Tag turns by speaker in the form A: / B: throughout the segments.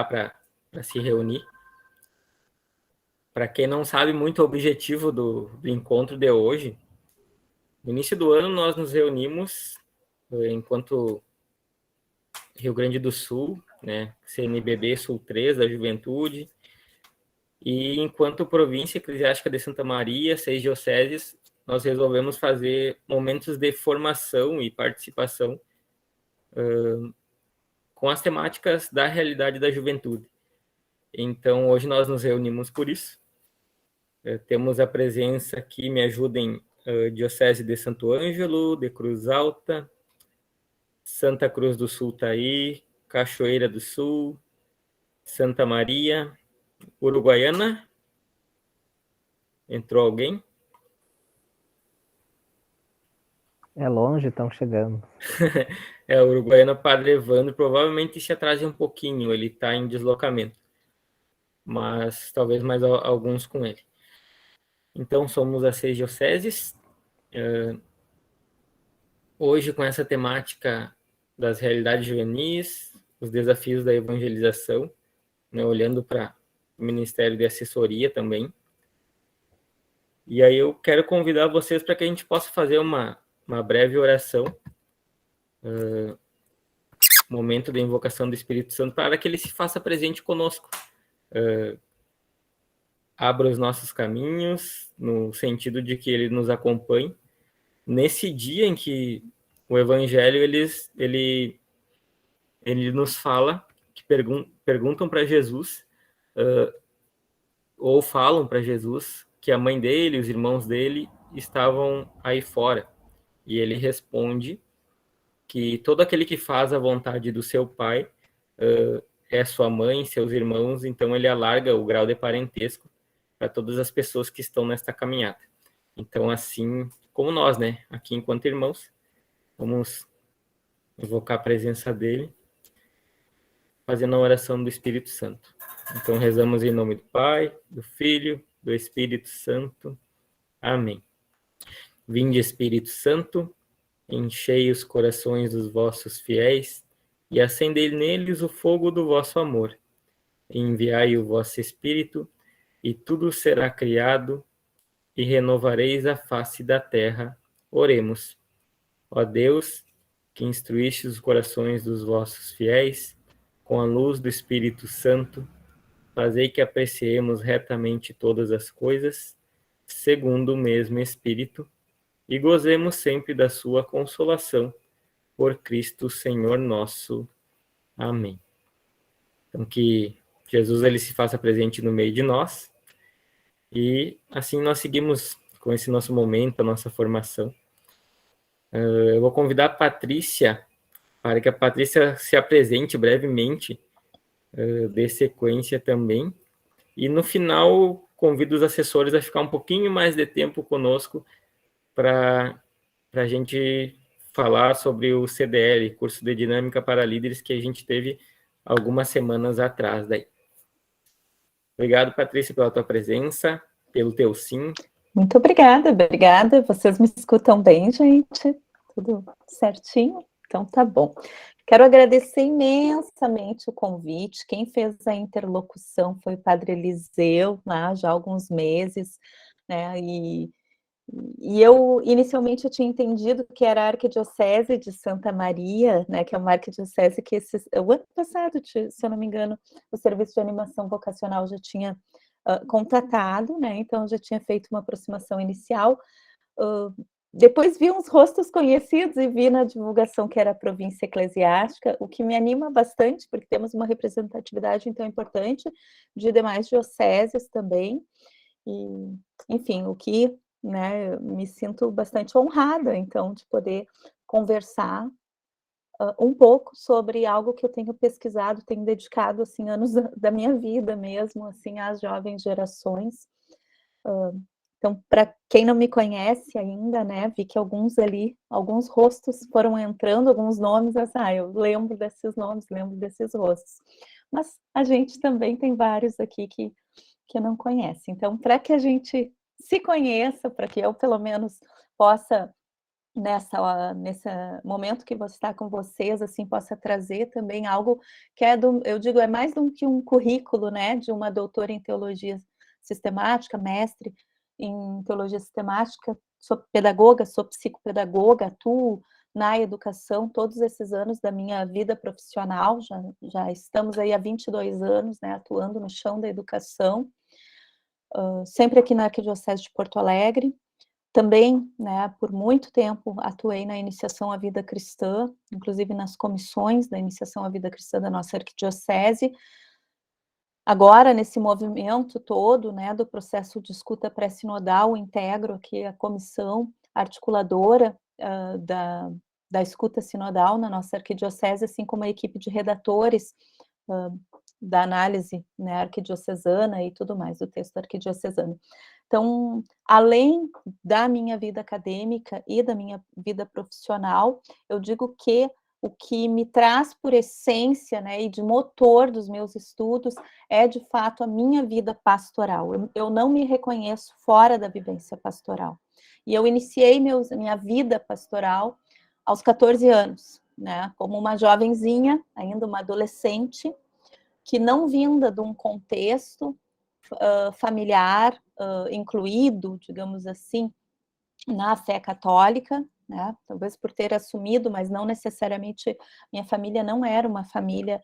A: para se reunir. Para quem não sabe muito o objetivo do encontro de hoje, no início do ano nós nos reunimos enquanto Rio Grande do Sul, né, CNBB Sul 3 da Juventude, e enquanto província eclesiástica de Santa Maria, 6 dioceses, nós resolvemos fazer momentos de formação e participação com as temáticas da realidade da juventude. Então, hoje nós nos reunimos por isso. Temos a presença aqui, me ajudem, Diocese de Santo Ângelo, de Cruz Alta, Santa Cruz do Sul tá aí, Cachoeira do Sul, Santa Maria, Uruguaiana. Entrou alguém?
B: É longe, estão chegando.
A: O Uruguaiana Padre Evandro provavelmente se atrase um pouquinho, ele está em deslocamento, mas talvez mais alguns com ele. Então, somos as 6 dioceses. Hoje, com essa temática das realidades juvenis, os desafios da evangelização, né, olhando para o Ministério de Assessoria também. E aí eu quero convidar vocês para que a gente possa fazer uma breve oração, momento de invocação do Espírito Santo, para que ele se faça presente conosco. Abra os nossos caminhos, no sentido de que ele nos acompanhe. Nesse dia em que o Evangelho, ele nos fala, que perguntam para Jesus, ou falam para Jesus, que a mãe dele, os irmãos dele, estavam aí fora. E ele responde que todo aquele que faz a vontade do seu pai é sua mãe, seus irmãos, então ele alarga o grau de parentesco para todas as pessoas que estão nesta caminhada. Então, assim como nós, né, aqui enquanto irmãos, vamos invocar a presença dele, fazendo a oração do Espírito Santo. Então, rezamos em nome do Pai, do Filho, do Espírito Santo. Amém. Vinde, Espírito Santo, enchei os corações dos vossos fiéis e acendei neles o fogo do vosso amor. Enviai o vosso Espírito, e tudo será criado, e renovareis a face da terra. Oremos. Ó Deus, que instruíste os corações dos vossos fiéis, com a luz do Espírito Santo, fazei que apreciemos retamente todas as coisas, segundo o mesmo Espírito, e gozemos sempre da sua consolação, por Cristo Senhor nosso. Amém. Então, que Jesus ele se faça presente no meio de nós, e assim nós seguimos com esse nosso momento, a nossa formação. Eu vou convidar a Patrícia, para que a Patrícia se apresente brevemente, dê sequência também, e no final convido os assessores a ficar um pouquinho mais de tempo conosco para a gente falar sobre o CDL, Curso de Dinâmica para Líderes, que a gente teve algumas semanas atrás. Daí. Obrigado, Patrícia, pela tua presença, pelo teu sim.
C: Muito obrigada. Vocês me escutam bem, gente? Tudo certinho? Então tá bom. Quero agradecer imensamente o convite. Quem fez a interlocução foi o Padre Eliseu, lá já há alguns meses, né? E eu, inicialmente, eu tinha entendido que era a Arquidiocese de Santa Maria, né, que é uma arquidiocese que o ano passado, se eu não me engano, o Serviço de Animação Vocacional já tinha contatado, né, então eu já tinha feito uma aproximação inicial. Depois vi uns rostos conhecidos e vi na divulgação que era a província eclesiástica, o que me anima bastante, porque temos uma representatividade então importante de demais dioceses também, e, enfim, o que, né, eu me sinto bastante honrada, então, de poder conversar um pouco sobre algo que eu tenho pesquisado, tenho dedicado, assim, anos da minha vida mesmo, assim, às jovens gerações. Então, para quem não me conhece ainda, né, vi que alguns rostos foram entrando, alguns nomes, eu lembro desses nomes, lembro desses rostos. Mas a gente também tem vários aqui que não conhece. Então, para que a gente se conheça, para que eu, pelo menos, possa nesse momento que você está com vocês, assim, possa trazer também algo que eu digo, é mais do que um currículo, né, de uma doutora em teologia sistemática, mestre em teologia sistemática, sou pedagoga, sou psicopedagoga, atuo na educação todos esses anos da minha vida profissional, já estamos aí há 22 anos, né, atuando no chão da educação, sempre aqui na Arquidiocese de Porto Alegre. Também, né, por muito tempo atuei na iniciação à vida cristã, inclusive nas comissões da iniciação à vida cristã da nossa arquidiocese. Agora, nesse movimento todo, né, do processo de escuta pré-sinodal, integro aqui a comissão articuladora da escuta sinodal na nossa arquidiocese, assim como a equipe de redatores da análise, né, arquidiocesana e tudo mais, do texto arquidiocesano. Então, além da minha vida acadêmica e da minha vida profissional, eu digo que o que me traz por essência, né, e de motor dos meus estudos é, de fato, a minha vida pastoral. Eu não me reconheço fora da vivência pastoral. E eu iniciei minha vida pastoral aos 14 anos, né, como uma jovenzinha, ainda uma adolescente, que não vinda de um contexto familiar incluído, digamos assim, na fé católica, né? Talvez por ter assumido, mas não necessariamente, minha família não era uma família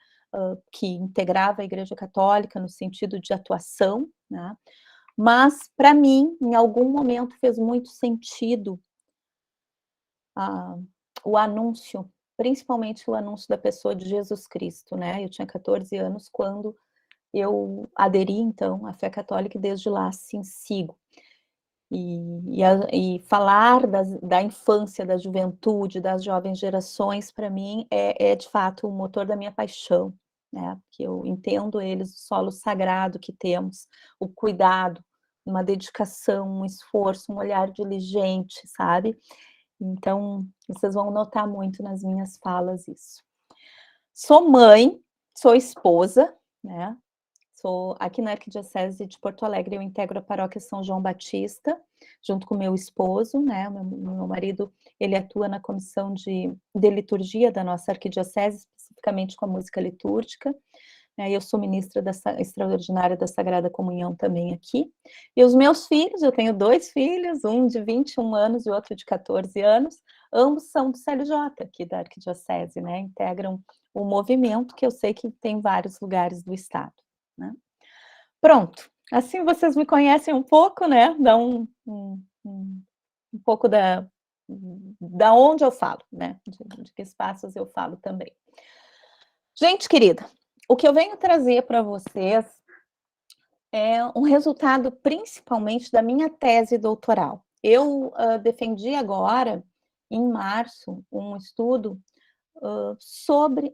C: que integrava a Igreja Católica no sentido de atuação, né? Mas, para mim, em algum momento fez muito sentido o anúncio, principalmente o anúncio da pessoa de Jesus Cristo, né? Eu tinha 14 anos quando eu aderi, então, à fé católica e desde lá, assim, sigo. E falar da infância, da juventude, das jovens gerações, para mim, é de fato o motor da minha paixão, né? Porque eu entendo eles, o solo sagrado que temos, o cuidado, uma dedicação, um esforço, um olhar diligente, sabe? Então, vocês vão notar muito nas minhas falas isso. Sou mãe, sou esposa, né? Sou aqui na Arquidiocese de Porto Alegre, eu integro a paróquia São João Batista, junto com meu esposo, né, meu marido, ele atua na comissão de liturgia da nossa arquidiocese, especificamente com a música litúrgica, né, eu sou ministra extraordinária da Sagrada Comunhão também aqui, e os meus filhos, eu tenho 2 filhos, um de 21 anos e outro de 14 anos, ambos são do CLJ aqui da Arquidiocese, né, integram o movimento que eu sei que tem em vários lugares do estado. Né? Pronto, assim vocês me conhecem um pouco, né? Dá um pouco da onde eu falo, né? De que espaços eu falo também. Gente querida, o que eu venho trazer para vocês é um resultado principalmente da minha tese doutoral. Eu defendi agora, em março, um estudo sobre,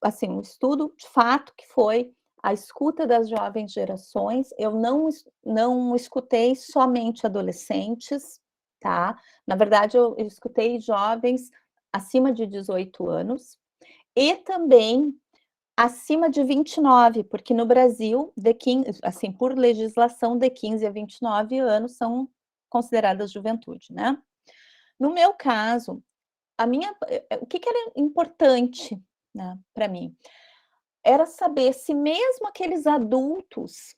C: assim, um estudo de fato que foi a escuta das jovens gerações. Eu não escutei somente adolescentes, tá? Na verdade, eu escutei jovens acima de 18 anos e também acima de 29, porque no Brasil, assim, por legislação, de 15 a 29 anos são consideradas juventude, né? No meu caso, o que era importante, né, para mim? Era saber se mesmo aqueles adultos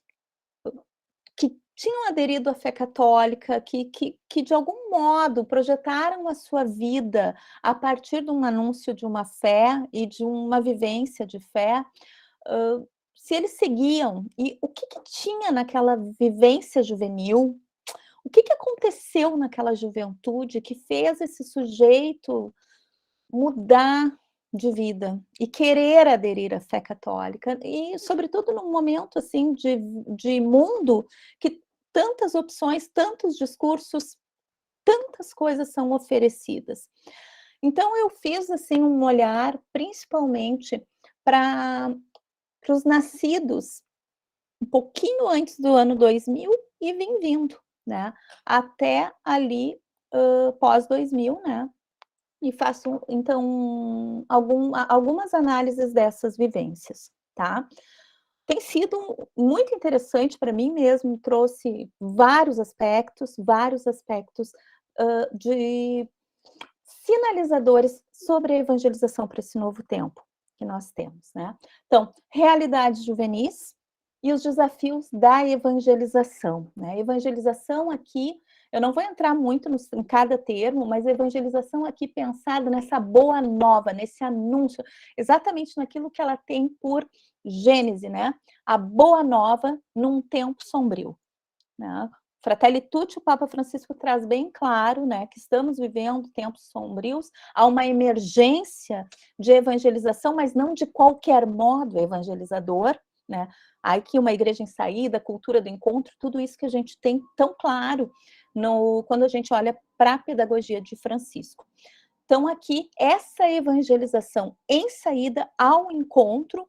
C: que tinham aderido à fé católica, que de algum modo projetaram a sua vida a partir de um anúncio de uma fé e de uma vivência de fé, se eles seguiam, e o que tinha naquela vivência juvenil, o que aconteceu naquela juventude que fez esse sujeito mudar de vida e querer aderir à fé católica, e sobretudo num momento assim de mundo que tantas opções, tantos discursos, tantas coisas são oferecidas. Então eu fiz assim um olhar principalmente para os nascidos um pouquinho antes do ano 2000 e vim vindo, né, até ali pós 2000, né, e faço, então, algumas análises dessas vivências, tá? Tem sido muito interessante para mim mesmo, trouxe vários aspectos de sinalizadores sobre a evangelização para esse novo tempo que nós temos, né? Então, realidades juvenis e os desafios da evangelização, né? Evangelização aqui, eu não vou entrar muito em cada termo, mas evangelização aqui pensada nessa boa nova, nesse anúncio, exatamente naquilo que ela tem por gênese, né? A boa nova num tempo sombrio, né? Fratelli Tutti, o Papa Francisco traz bem claro, né, que estamos vivendo tempos sombrios, há uma emergência de evangelização, mas não de qualquer modo evangelizador, né? Há aqui uma igreja em saída, cultura do encontro, tudo isso que a gente tem tão claro quando a gente olha para a pedagogia de Francisco. Então, aqui, essa evangelização em saída ao encontro,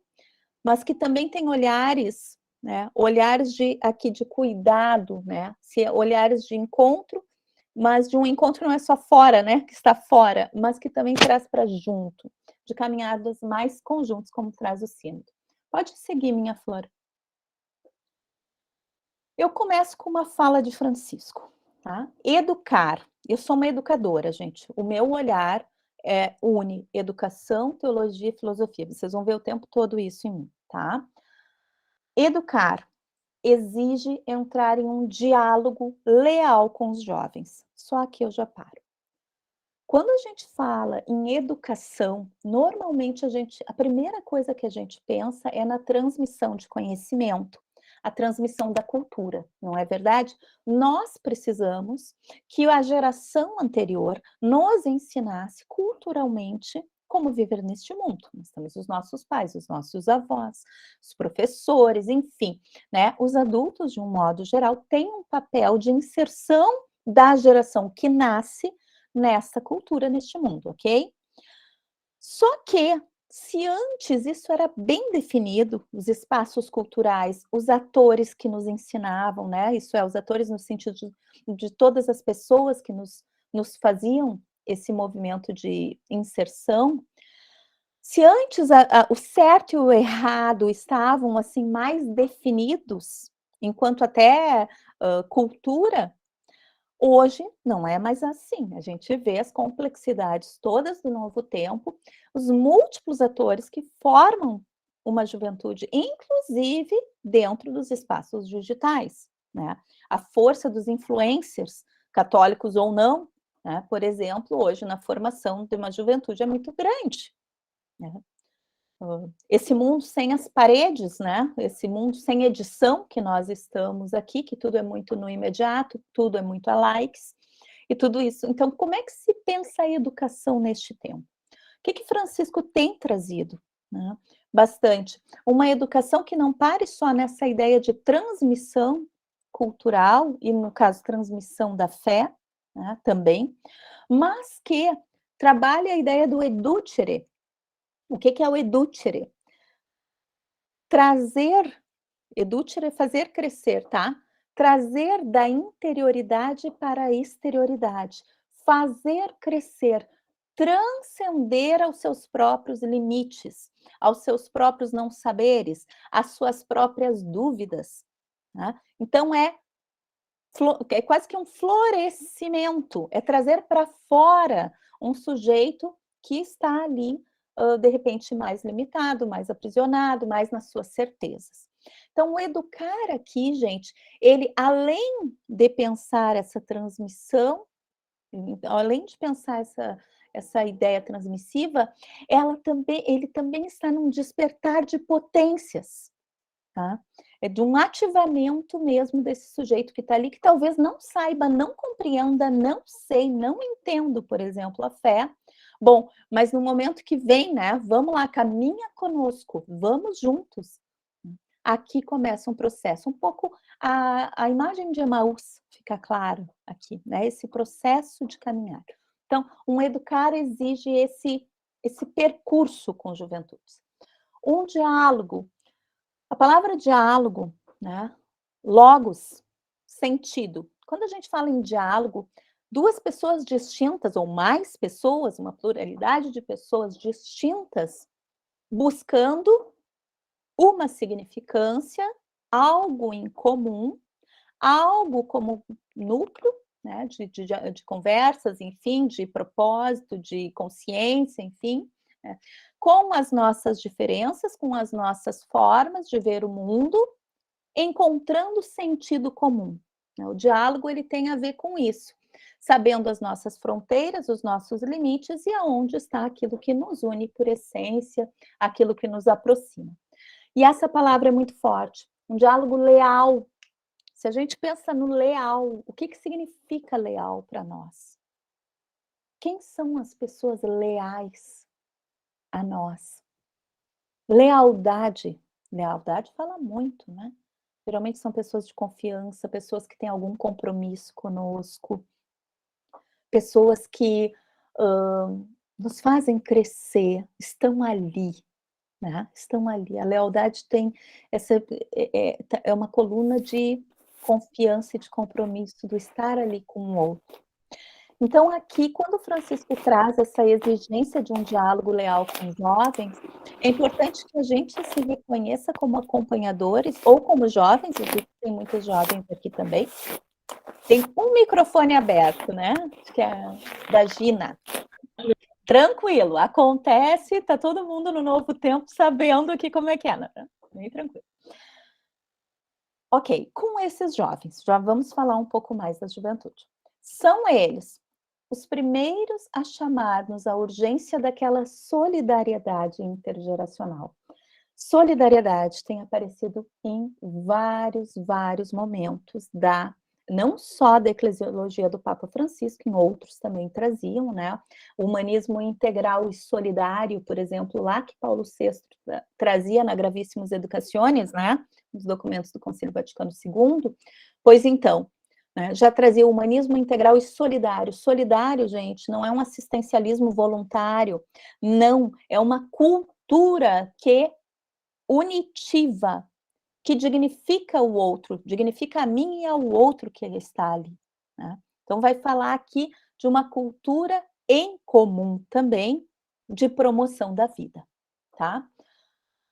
C: mas que também tem olhares, né? Olhares de cuidado, né? Olhares de encontro, mas de um encontro não é só fora, né? Que está fora, mas que também traz para junto, de caminhadas mais conjuntas, como traz o sínodo. Pode seguir, minha flor. Eu começo com uma fala de Francisco, tá? Educar. Eu sou uma educadora, gente. O meu olhar une educação, teologia e filosofia. Vocês vão ver o tempo todo isso em mim, tá? Educar exige entrar em um diálogo leal com os jovens. Só aqui eu já paro. Quando a gente fala em educação, normalmente a primeira coisa que a gente pensa é na transmissão de conhecimento, a transmissão da cultura, não é verdade? Nós precisamos que a geração anterior nos ensinasse culturalmente como viver neste mundo. Nós temos os nossos pais, os nossos avós, os professores, enfim, né? Os adultos, de um modo geral, têm um papel de inserção da geração que nasce nessa cultura, neste mundo, ok? Só que, se antes isso era bem definido, os espaços culturais, os atores que nos ensinavam, né? Isso é, os atores no sentido de todas as pessoas que nos faziam esse movimento de inserção. Se antes o certo e o errado estavam assim mais definidos, enquanto até cultura, hoje não é mais assim. A gente vê as complexidades todas do novo tempo, os múltiplos atores que formam uma juventude, inclusive dentro dos espaços digitais, né? A força dos influencers, católicos ou não, né? Por exemplo, hoje na formação de uma juventude é muito grande, né? Esse mundo sem as paredes, né? Esse mundo sem edição que nós estamos aqui, que tudo é muito no imediato, tudo é muito a likes, e tudo isso. Então, como é que se pensa a educação neste tempo? O que Francisco tem trazido? Né? Bastante. Uma educação que não pare só nessa ideia de transmissão cultural, e no caso, transmissão da fé, né, também, mas que trabalhe a ideia do educere. O que é o educere? Educere é fazer crescer, tá? Trazer da interioridade para a exterioridade. Fazer crescer, transcender aos seus próprios limites, aos seus próprios não saberes, às suas próprias dúvidas. Né? Então, é quase que um florescimento, é trazer para fora um sujeito que está ali, de repente, mais limitado, mais aprisionado, mais nas suas certezas. Então, o educar aqui, gente, ele, além de pensar essa transmissão, além de pensar essa ideia transmissiva, ele também está num despertar de potências, tá? É de um ativamento mesmo desse sujeito que está ali, que talvez não saiba, não compreenda, não sei, não entendo, por exemplo, a fé. Bom, mas no momento que vem, né? Vamos lá, caminha conosco, vamos juntos. Aqui começa um processo, um pouco a imagem de Emaús fica claro aqui, né? Esse processo de caminhar. Então, um educar exige esse percurso com juventudes. Um diálogo. A palavra diálogo, né? Logos, sentido. Quando a gente fala em diálogo, duas pessoas distintas ou mais pessoas, uma pluralidade de pessoas distintas, buscando uma significância, algo em comum, algo como núcleo, né, de conversas, enfim, de propósito, de consciência, enfim, né, com as nossas diferenças, com as nossas formas de ver o mundo, encontrando sentido comum. Né? O diálogo ele tem a ver com isso, sabendo as nossas fronteiras, os nossos limites e aonde está aquilo que nos une por essência, aquilo que nos aproxima. E essa palavra é muito forte, um diálogo leal. Se a gente pensa no leal, o que significa leal para nós? Quem são as pessoas leais a nós? Lealdade. Lealdade fala muito, né? Geralmente são pessoas de confiança, pessoas que têm algum compromisso conosco, pessoas que nos fazem crescer, estão ali, né? Estão ali. A lealdade tem essa é uma coluna de confiança e de compromisso, do estar ali com o outro. Então, aqui, quando o Francisco traz essa exigência de um diálogo leal com os jovens, é importante que a gente se reconheça como acompanhadores ou como jovens, existem muitos jovens aqui também. Tem um microfone aberto, né? Acho que é da Gina. Tranquilo, acontece, tá todo mundo no Novo Tempo sabendo aqui como é que é, né? Bem tranquilo. Ok, com esses jovens, já vamos falar um pouco mais da juventude. São eles os primeiros a chamar-nos à urgência daquela solidariedade intergeracional. Solidariedade tem aparecido em vários momentos não só da eclesiologia do Papa Francisco, em outros também traziam, né? O humanismo integral e solidário, por exemplo, lá que Paulo VI trazia na Gravíssimos Educationes, né? Nos documentos do Concílio Vaticano II. Pois então, né, já trazia o humanismo integral e solidário. Solidário, gente, não é um assistencialismo voluntário, não, é uma cultura que unitiva, que dignifica o outro, dignifica a mim e ao outro que ele está ali. Né? Então, vai falar aqui de uma cultura em comum também, de promoção da vida. Tá?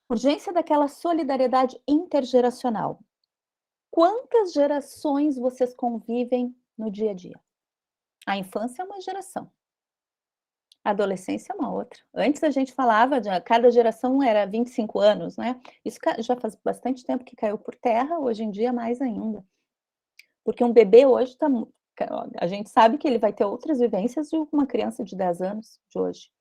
C: Urgência daquela solidariedade intergeracional. Quantas gerações vocês convivem no dia a dia? A infância é uma geração. A adolescência é uma outra. Antes a gente falava de cada geração era 25 anos, né? Isso já faz bastante tempo que caiu por terra, hoje em dia mais ainda. Porque um bebê hoje está... A gente sabe que ele vai ter outras vivências de uma criança de 10 anos de hoje.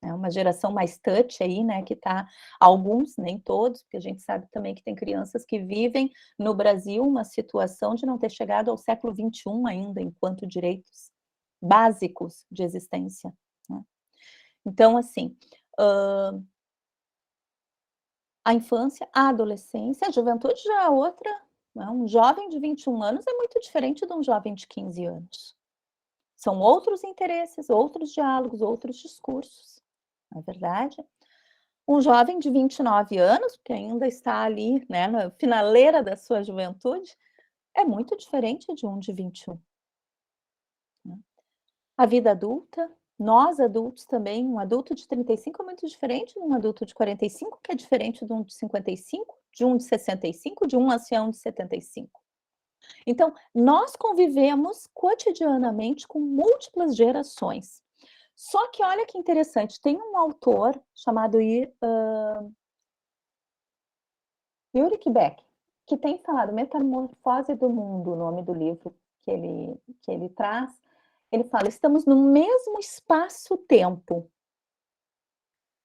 C: É uma geração mais touch aí, né, que tá, alguns, nem todos, porque a gente sabe também que tem crianças que vivem no Brasil uma situação de não ter chegado ao século XXI ainda, enquanto direitos básicos de existência. Né? Então, assim, a infância, a adolescência, a juventude já é outra, né? Um jovem de 21 anos é muito diferente de um jovem de 15 anos. São outros interesses, outros diálogos, outros discursos. Não é verdade? Um jovem de 29 anos, que ainda está ali, né, na finaleira da sua juventude, é muito diferente de um de 21. Né? A vida adulta, nós adultos também, um adulto de 35 é muito diferente de um adulto de 45, que é diferente de um de 55, de um de 65, de um ancião de 75. Então, nós convivemos cotidianamente com múltiplas gerações. Só que olha que interessante, tem um autor chamado Ulrich Beck, que tem falado Metamorfose do Mundo, o nome do livro que ele traz. Ele fala, estamos no mesmo espaço-tempo,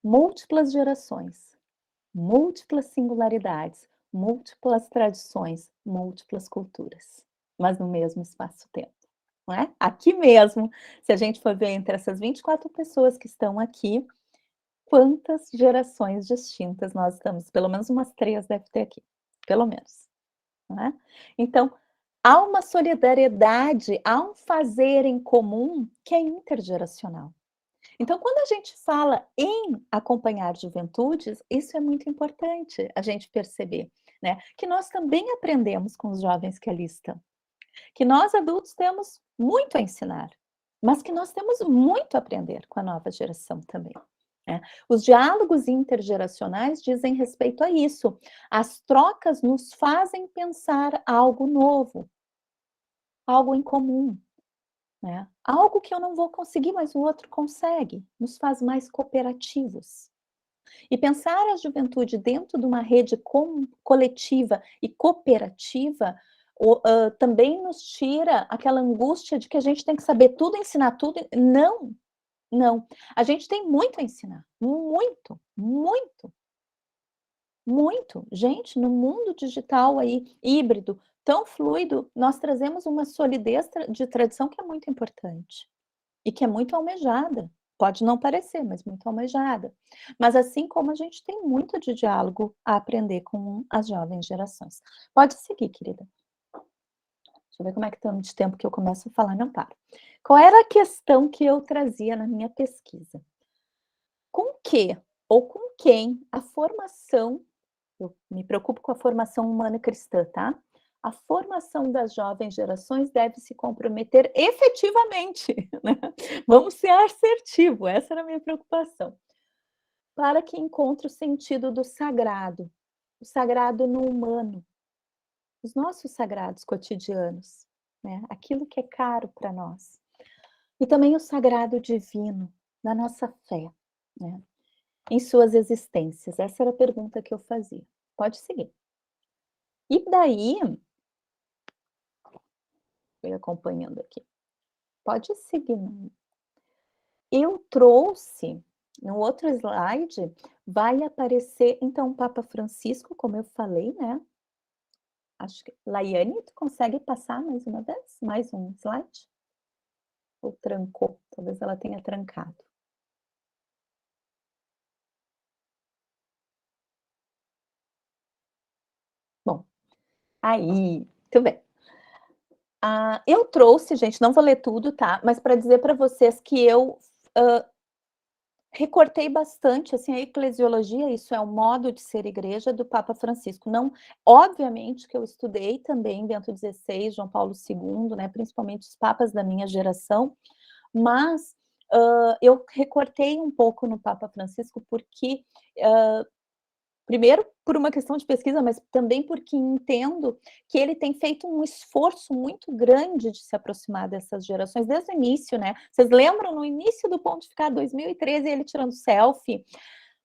C: múltiplas gerações, múltiplas singularidades, múltiplas tradições, múltiplas culturas, mas no mesmo espaço-tempo. Não é? Aqui mesmo, se a gente for ver entre essas 24 pessoas que estão aqui, quantas gerações distintas nós estamos? Pelo menos umas 3 deve ter aqui, pelo menos. Não é? Então, há uma solidariedade, há um fazer em comum que é intergeracional. Então, quando a gente fala em acompanhar juventudes, isso é muito importante a gente perceber, né? Que nós também aprendemos com os jovens que ali estão. Que nós adultos temos muito a ensinar, mas que nós temos muito a aprender com a nova geração também. Né? Os diálogos intergeracionais dizem respeito a isso. As trocas nos fazem pensar algo novo, algo em comum. né? Algo que eu não vou conseguir, mas o outro consegue, nos faz mais cooperativos. E pensar a juventude dentro de uma rede coletiva e cooperativa também nos tira aquela angústia de que a gente tem que saber tudo, ensinar tudo. Não, não. A gente tem muito a ensinar. Muito, muito, muito. Gente, no mundo digital aí, híbrido, tão fluido, nós trazemos uma solidez de tradição que é muito importante. E que é muito almejada. Pode não parecer, mas muito almejada. Mas assim como a gente tem muito de diálogo a aprender com as jovens gerações. Pode seguir, querida. Deixa eu ver como é que estamos de tempo que eu começo a falar, não paro. Qual era a questão que eu trazia na minha pesquisa? Com que ou com quem a formação, eu me preocupo com a formação humana cristã, tá? A formação das jovens gerações deve se comprometer efetivamente, né? Vamos ser assertivo, essa era a minha preocupação. Para que encontre o sentido do sagrado, o sagrado no humano, os nossos sagrados cotidianos, né? Aquilo que é caro para nós. E também o sagrado divino, na nossa fé, né? Em suas existências. Essa era a pergunta que eu fazia. Pode seguir. E daí, fui acompanhando aqui. Pode seguir. Eu trouxe, no outro slide, vai aparecer, então, o Papa Francisco, como eu falei, né? Acho que, Laiane, tu consegue passar mais uma vez? Mais um slide? Ou trancou? Talvez ela tenha trancado. Bom, aí, muito bem. Eu trouxe, gente, não vou ler tudo, tá? Mas para dizer para vocês que eu recortei bastante, assim, a eclesiologia, isso é o modo de ser igreja do Papa Francisco. Não, obviamente que eu estudei também Bento XVI, João Paulo II, né, principalmente os papas da minha geração, mas eu recortei um pouco no Papa Francisco porque primeiro, por uma questão de pesquisa, mas também porque entendo que ele tem feito um esforço muito grande de se aproximar dessas gerações desde o início, né? Vocês lembram no início do Pontificado 2013, ele tirando selfie?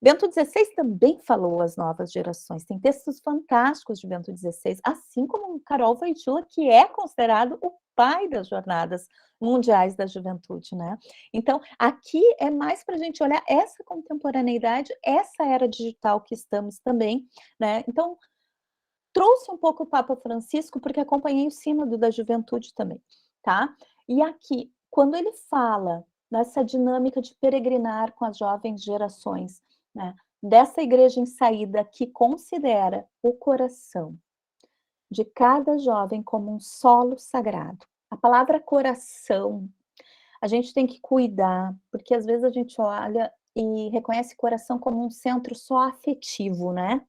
C: Bento XVI também falou às novas gerações, tem textos fantásticos de Bento XVI, assim como Karol Wojtyła, que é considerado o pai das jornadas mundiais da juventude, né? Então, aqui é mais para a gente olhar essa contemporaneidade, essa era digital que estamos também, né? Então, trouxe um pouco o Papa Francisco, porque acompanhei o Sínodo da Juventude também, tá? E aqui, quando ele fala nessa dinâmica de peregrinar com as jovens gerações, né? Dessa igreja em saída que considera o coração de cada jovem como um solo sagrado. A palavra coração, a gente tem que cuidar, porque às vezes a gente olha e reconhece coração como um centro só afetivo, né?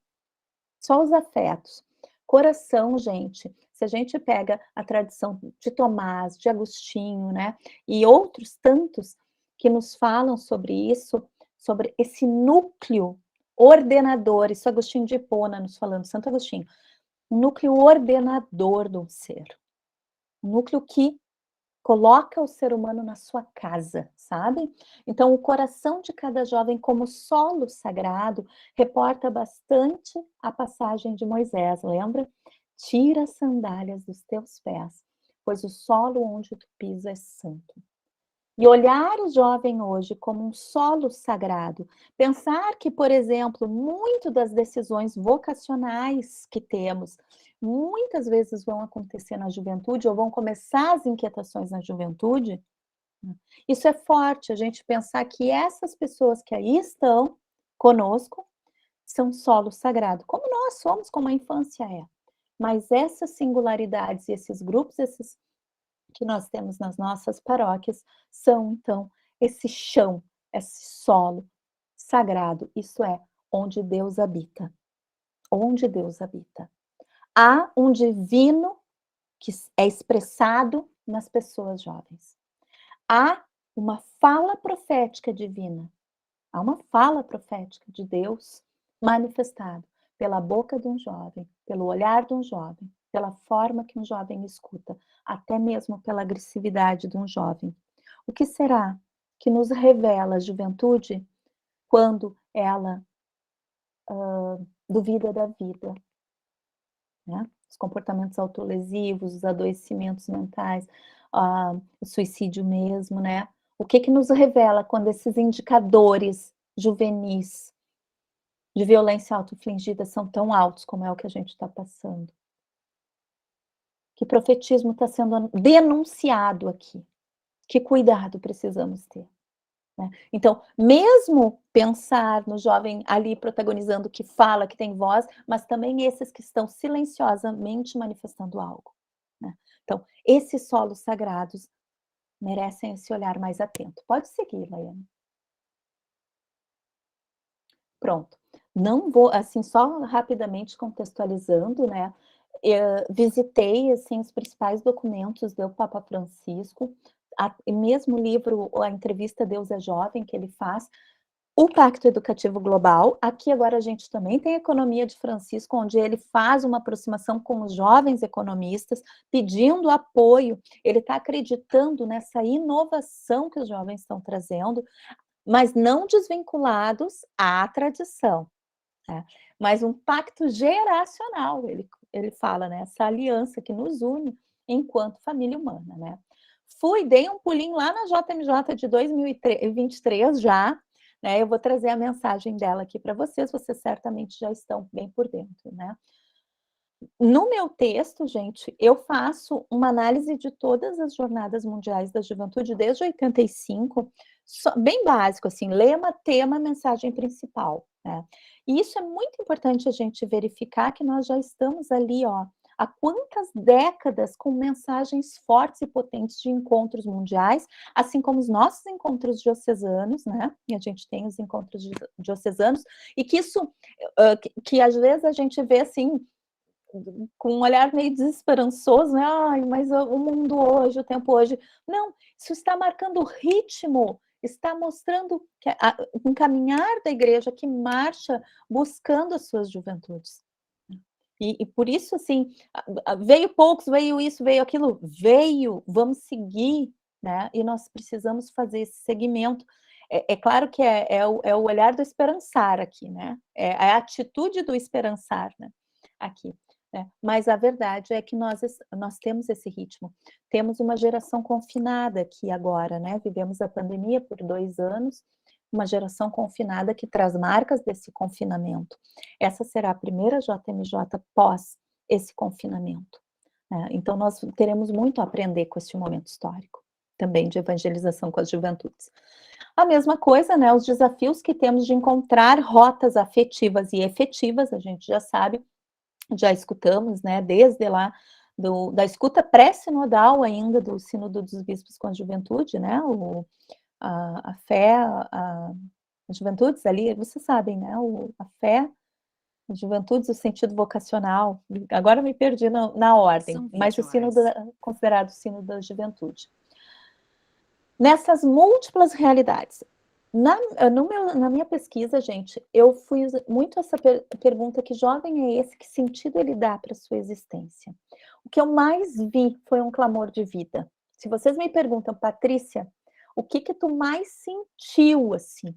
C: Só os afetos. Coração, gente, se a gente pega a tradição de Tomás, de Agostinho, né? E outros tantos que nos falam sobre isso, sobre esse núcleo ordenador, isso Agostinho de Hipona nos falando, Santo Agostinho, núcleo ordenador do ser. Um núcleo que coloca o ser humano na sua casa, sabe? Então, o coração de cada jovem como solo sagrado reporta bastante a passagem de Moisés, lembra? Tira as sandálias dos teus pés, pois o solo onde tu pisas é santo. E olhar o jovem hoje como um solo sagrado, pensar que, por exemplo, muito das decisões vocacionais que temos, muitas vezes vão acontecer na juventude, ou vão começar as inquietações na juventude, isso é forte, a gente pensar que essas pessoas que aí estão conosco são solo sagrado, como nós somos, como a infância é. Mas essas singularidades e esses grupos, esses que nós temos nas nossas paróquias são, então, esse chão, esse solo sagrado, isso é, onde Deus habita. Onde Deus habita. Há um divino que é expressado nas pessoas jovens. Há uma fala profética divina. Há uma fala profética de Deus manifestado pela boca de um jovem, pelo olhar de um jovem, pela forma que um jovem escuta, até mesmo pela agressividade de um jovem. O que será que nos revela a juventude quando ela duvida da vida, né? Os comportamentos autolesivos, os adoecimentos mentais, o suicídio mesmo, né? O que nos revela quando esses indicadores juvenis de violência autoinfligida são tão altos como é o que a gente está passando? Que profetismo está sendo denunciado aqui? Que cuidado precisamos ter? Né? Então, mesmo pensar no jovem ali protagonizando, que fala, que tem voz, mas também esses que estão silenciosamente manifestando algo. Né? Então, esses solos sagrados merecem esse olhar mais atento. Pode seguir, Laiane. Pronto. Não vou, assim, só rapidamente contextualizando, né? Eu visitei, assim, os principais documentos do Papa Francisco, mesmo o livro, a entrevista Deus é Jovem, que ele faz, o Pacto Educativo Global. Aqui agora a gente também tem a Economia de Francisco, onde ele faz uma aproximação com os jovens economistas, pedindo apoio. Ele está acreditando nessa inovação que os jovens estão trazendo, mas não desvinculados à tradição, né? Mas um pacto geracional, ele fala, né? Essa aliança que nos une enquanto família humana, né? Dei um pulinho lá na JMJ de 2023 já, né? Eu vou trazer a mensagem dela aqui para vocês certamente já estão bem por dentro, né? No meu texto, gente, eu faço uma análise de todas as jornadas mundiais da juventude desde 85, bem básico, assim, lema, tema, mensagem principal, né? E isso é muito importante a gente verificar que nós já estamos ali, ó, há quantas décadas com mensagens fortes e potentes de encontros mundiais, assim como os nossos encontros diocesanos, né? E a gente tem os encontros diocesanos, e que isso, que às vezes a gente vê assim, com um olhar meio desesperançoso, né? Ai, mas o mundo hoje, o tempo hoje. Não, isso está marcando o ritmo, está mostrando que um caminhar da igreja que marcha buscando as suas juventudes. E por isso, assim, veio poucos, veio isso, veio aquilo, vamos seguir, né? E nós precisamos fazer esse segmento. É claro que é o olhar do esperançar aqui, né? É a atitude do esperançar, né? Aqui. Né? Mas a verdade é que nós temos esse ritmo. Temos uma geração confinada aqui agora, né? Vivemos a pandemia por 2 anos, uma geração confinada que traz marcas desse confinamento. Essa será a primeira JMJ pós esse confinamento. Né? Então, nós teremos muito a aprender com este momento histórico, também de evangelização com as juventudes. A mesma coisa, né? Os desafios que temos de encontrar rotas afetivas e efetivas, a gente já sabe, já escutamos, né, desde lá da escuta pré-sinodal ainda, do Sínodo dos Bispos com a Juventude, né, a fé, as juventudes ali, vocês sabem, né, a fé, as juventudes, o sentido vocacional, agora me perdi na ordem, mas o sínodo considerado o sínodo da juventude. Nessas múltiplas realidades, na minha pesquisa, gente, eu fui muito essa pergunta: que jovem é esse? Que sentido ele dá para a sua existência? O que eu mais vi foi um clamor de vida. Se vocês me perguntam, Patrícia, o que tu mais sentiu, assim,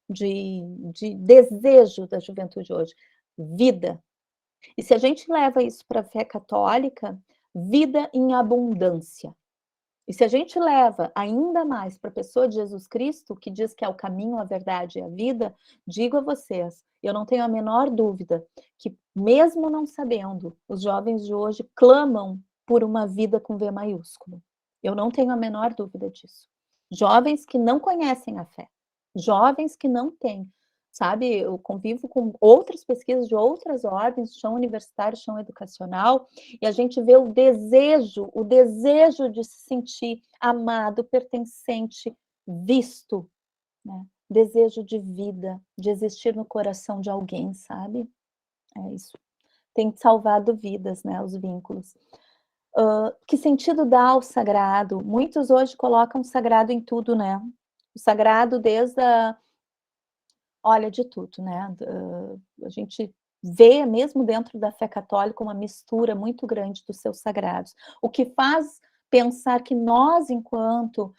C: de desejo da juventude hoje? Vida. E se a gente leva isso para a fé católica, vida em abundância. E se a gente leva ainda mais para a pessoa de Jesus Cristo, que diz que é o caminho, a verdade e a vida, digo a vocês, eu não tenho a menor dúvida que, mesmo não sabendo, os jovens de hoje clamam por uma vida com V maiúsculo. Eu não tenho a menor dúvida disso. Jovens que não conhecem a fé, jovens que não têm, sabe? Eu convivo com outras pesquisas de outras ordens, chão universitário, chão educacional, e a gente vê o desejo de se sentir amado, pertencente, visto, né? Desejo de vida, de existir no coração de alguém, sabe? É isso. Tem salvado vidas, né? Os vínculos. Que sentido dá ao sagrado? Muitos hoje colocam o sagrado em tudo, né? O sagrado desde olha, de tudo, né? A gente vê, mesmo dentro da fé católica, uma mistura muito grande dos seus sagrados. O que faz pensar que nós, enquanto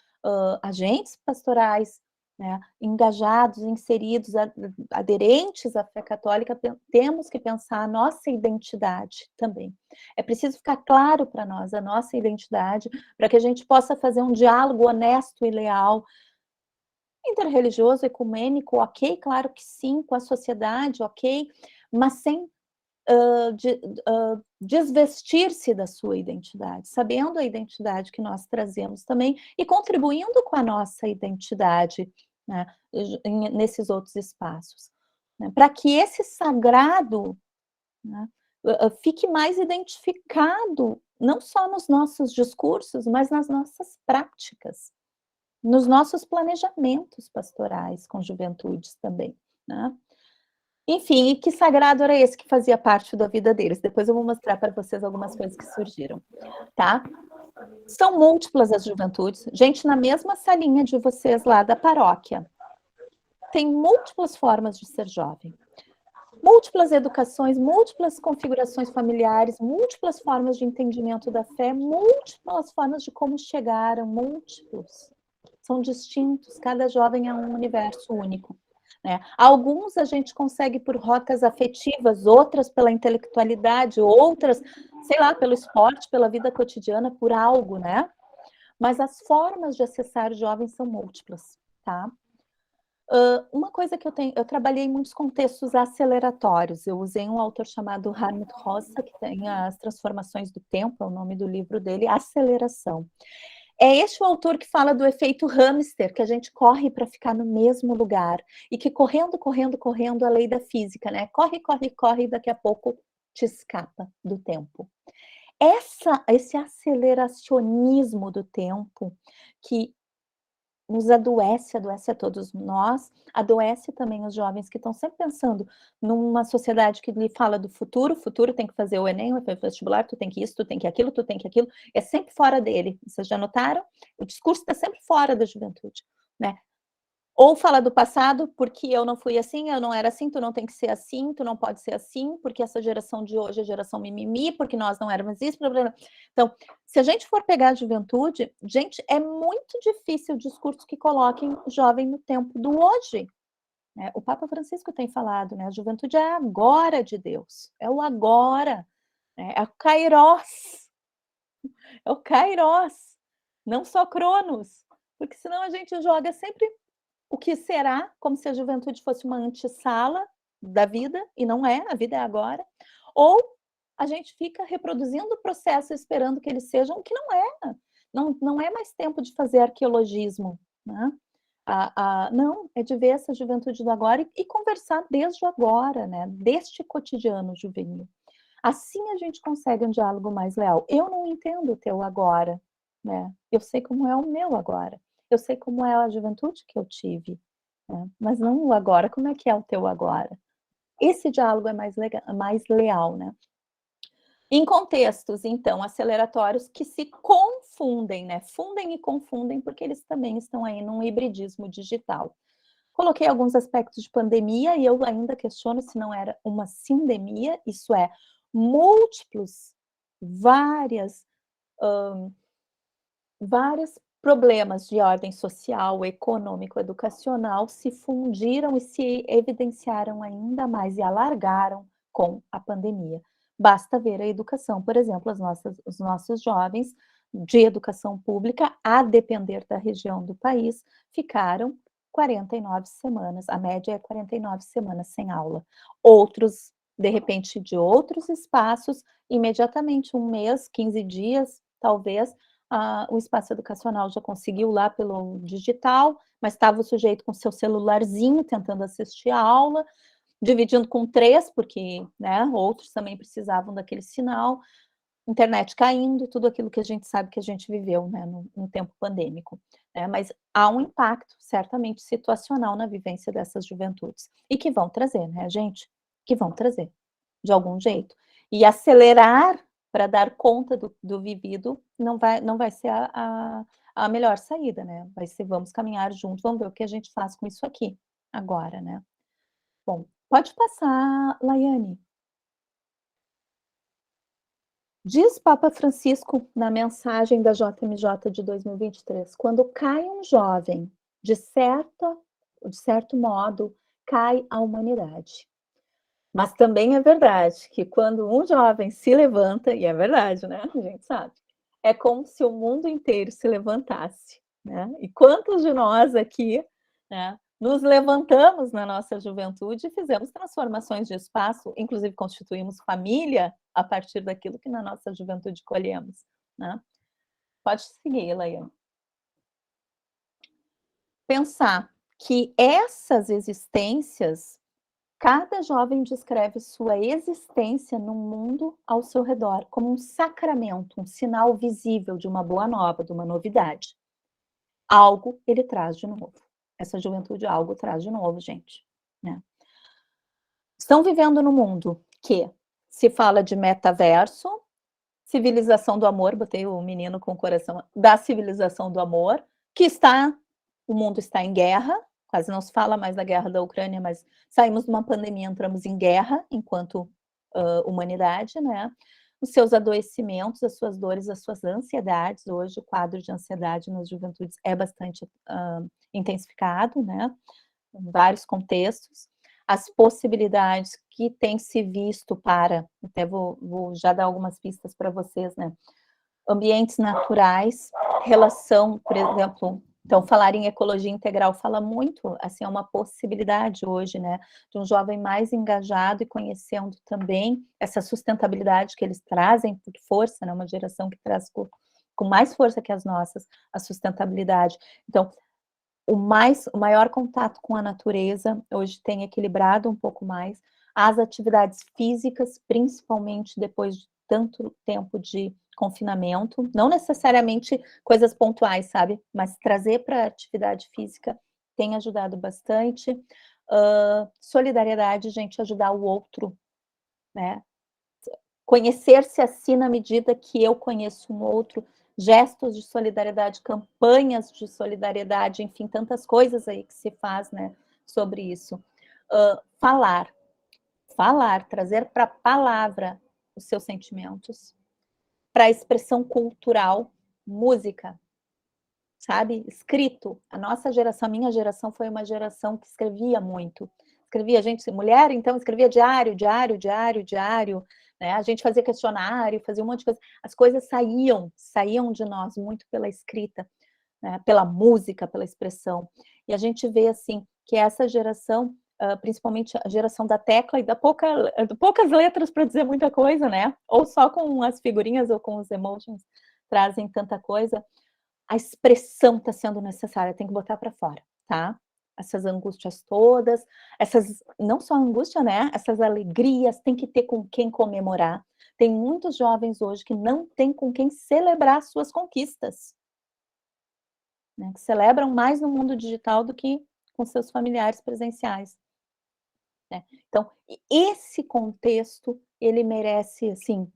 C: agentes pastorais, né, engajados, inseridos, aderentes à fé católica, temos que pensar a nossa identidade também. É preciso ficar claro para nós a nossa identidade, para que a gente possa fazer um diálogo honesto e leal, interreligioso, ecumênico, ok, claro que sim, com a sociedade, ok, mas sem desvestir-se da sua identidade, sabendo a identidade que nós trazemos também e contribuindo com a nossa identidade, né, nesses outros espaços, né, para que esse sagrado, né, fique mais identificado, não só nos nossos discursos, mas nas nossas práticas, nos nossos planejamentos pastorais com juventudes também, né? Enfim, e que sagrado era esse que fazia parte da vida deles? Depois eu vou mostrar para vocês algumas coisas que surgiram, tá? São múltiplas as juventudes. Gente, na mesma salinha de vocês lá da paróquia, tem múltiplas formas de ser jovem. Múltiplas educações, múltiplas configurações familiares, múltiplas formas de entendimento da fé, múltiplas formas de como chegaram, múltiplos. São distintos, cada jovem é um universo único. Né? Alguns a gente consegue por rotas afetivas, outras pela intelectualidade, outras, sei lá, pelo esporte, pela vida cotidiana, por algo, né? Mas as formas de acessar jovens são múltiplas, tá? Uma coisa que eu trabalhei em muitos contextos aceleratórios. Eu usei um autor chamado Hartmut Rosa, que tem As Transformações do Tempo, é o nome do livro dele, Aceleração. É este o autor que fala do efeito hamster, que a gente corre para ficar no mesmo lugar, e que correndo, a lei da física, né? Corre, e daqui a pouco te escapa do tempo. Esse aceleracionismo do tempo, que nos adoece a todos nós, adoece também os jovens que estão sempre pensando numa sociedade que lhe fala do futuro tem que fazer o Enem, o vestibular, tu tem que isso, tu tem que aquilo, é sempre fora dele. Vocês já notaram? O discurso está sempre fora da juventude, né? Ou fala do passado, porque eu não fui assim, eu não era assim, tu não tem que ser assim, tu não pode ser assim, porque essa geração de hoje é geração mimimi, porque nós não éramos isso, blá, blá, blá. Então, se a gente for pegar a juventude, gente, é muito difícil o discurso que coloquem o jovem no tempo do hoje. Né? O Papa Francisco tem falado, né? A juventude é agora de Deus, é o agora, né? É o kairos, não só cronos, porque senão a gente joga sempre o que será, como se a juventude fosse uma antessala da vida, e não é, a vida é agora, ou a gente fica reproduzindo o processo esperando que eles sejam o que não é. Não é mais tempo de fazer arqueologismo, né? Não, é de ver essa juventude do agora e conversar desde o agora, né? Deste cotidiano juvenil. Assim a gente consegue um diálogo mais leal. Eu não entendo o teu agora, né? Eu sei como é o meu agora. Eu sei como é a juventude que eu tive, né? Mas não o agora, como é que é o teu agora? Esse diálogo é mais leal, né? Em contextos, então, aceleratórios que se confundem, né? Fundem e confundem, porque eles também estão aí num hibridismo digital. Coloquei alguns aspectos de pandemia e eu ainda questiono se não era uma sindemia, isso é, vários problemas de ordem social, econômico, educacional se fundiram e se evidenciaram ainda mais e alargaram com a pandemia. Basta ver a educação, por exemplo, os nossos jovens de educação pública, a depender da região do país, ficaram 49 semanas, a média é 49 semanas sem aula. Outros, de repente, de outros espaços, imediatamente 1 mês, 15 dias, talvez, o espaço educacional já conseguiu lá pelo digital, mas estava o sujeito com seu celularzinho tentando assistir a aula, dividindo com 3, porque, né, outros também precisavam daquele sinal, internet caindo, tudo aquilo que a gente sabe que a gente viveu, né, no tempo pandêmico. Né, mas há um impacto, certamente, situacional na vivência dessas juventudes, e que vão trazer, né, gente? Que vão trazer, de algum jeito. E acelerar para dar conta do vivido não vai ser a melhor saída, né? Vai ser vamos caminhar juntos, vamos ver o que a gente faz com isso aqui, agora, né? Bom, pode passar, Laiane. Diz Papa Francisco na mensagem da JMJ de 2023, quando cai um jovem, de certo modo, cai a humanidade. Mas também é verdade que quando um jovem se levanta, e é verdade, né? A gente sabe, é como se o mundo inteiro se levantasse, né? E quantos de nós aqui, né, nos levantamos na nossa juventude e fizemos transformações de espaço, inclusive constituímos família a partir daquilo que na nossa juventude colhemos, né? Pode seguir, Laiane. Pensar que essas existências, cada jovem descreve sua existência no mundo ao seu redor como um sacramento, um sinal visível de uma boa nova, de uma novidade. Algo ele traz de novo. Essa juventude algo traz de novo, gente, né? Estão vivendo no mundo que se fala de metaverso, civilização do amor, botei o menino com o coração, da civilização do amor, que o mundo está em guerra, quase não se fala mais da guerra da Ucrânia, mas saímos de uma pandemia, entramos em guerra enquanto humanidade, né? Os seus adoecimentos, as suas dores, as suas ansiedades. Hoje o quadro de ansiedade nas juventudes é bastante intensificado, né? Em vários contextos. As possibilidades que tem se visto para, até vou já dar algumas pistas para vocês, né? Ambientes naturais, relação, por exemplo, então falar em ecologia integral fala muito, assim, é uma possibilidade hoje, né, de um jovem mais engajado e conhecendo também essa sustentabilidade que eles trazem por força, né, uma geração que traz com mais força que as nossas, a sustentabilidade. Então, o maior contato com a natureza hoje tem equilibrado um pouco mais as atividades físicas, principalmente depois de tanto tempo de confinamento, não necessariamente coisas pontuais, sabe? Mas trazer para a atividade física tem ajudado bastante. Solidariedade, gente, ajudar o outro, né? Conhecer-se assim na medida que eu conheço um outro, gestos de solidariedade, campanhas de solidariedade, enfim, tantas coisas aí que se faz, né, sobre isso. Falar, trazer para a palavra os seus sentimentos, para a expressão cultural, música, sabe? Escrito. A nossa geração, a minha geração foi uma geração que escrevia muito. Escrevia, gente, mulher, então escrevia diário, né? A gente fazia questionário, fazia um monte de coisa. As coisas saíam de nós muito pela escrita, né? Pela música, pela expressão. E a gente vê, assim, que essa geração, principalmente a geração da tecla e da poucas letras para dizer muita coisa, né? Ou só com as figurinhas ou com os emotions trazem tanta coisa. A expressão está sendo necessária, tem que botar para fora, tá? Essas angústias todas, não só angústia, né? Essas alegrias, tem que ter com quem comemorar. Tem muitos jovens hoje que não tem com quem celebrar suas conquistas, né? Que celebram mais no mundo digital do que com seus familiares presenciais, né? Então, esse contexto, ele merece, assim,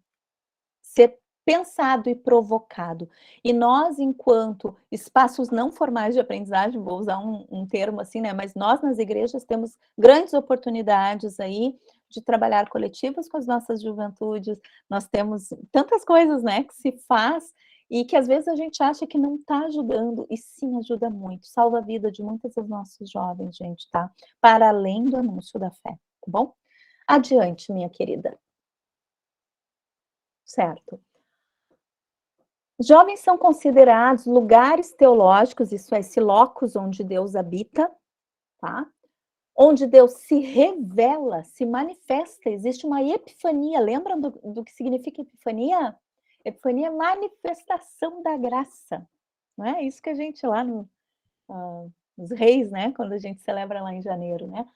C: ser pensado e provocado. E nós, enquanto espaços não formais de aprendizagem, vou usar um termo assim, né? Mas nós nas igrejas temos grandes oportunidades aí de trabalhar coletivos com as nossas juventudes. Nós temos tantas coisas, né, que se faz e que às vezes a gente acha que não está ajudando, e sim ajuda muito, salva a vida de muitos dos nossos jovens, gente, tá? Para além do anúncio da fé, tá bom? Adiante, minha querida. Certo. Jovens são considerados lugares teológicos, isso é, esse locus onde Deus habita, tá? Onde Deus se revela, se manifesta, existe uma epifania. Lembram do que significa epifania? Epifania é manifestação da graça. Não é isso que a gente lá nos Reis, né? Quando a gente celebra lá em janeiro, né?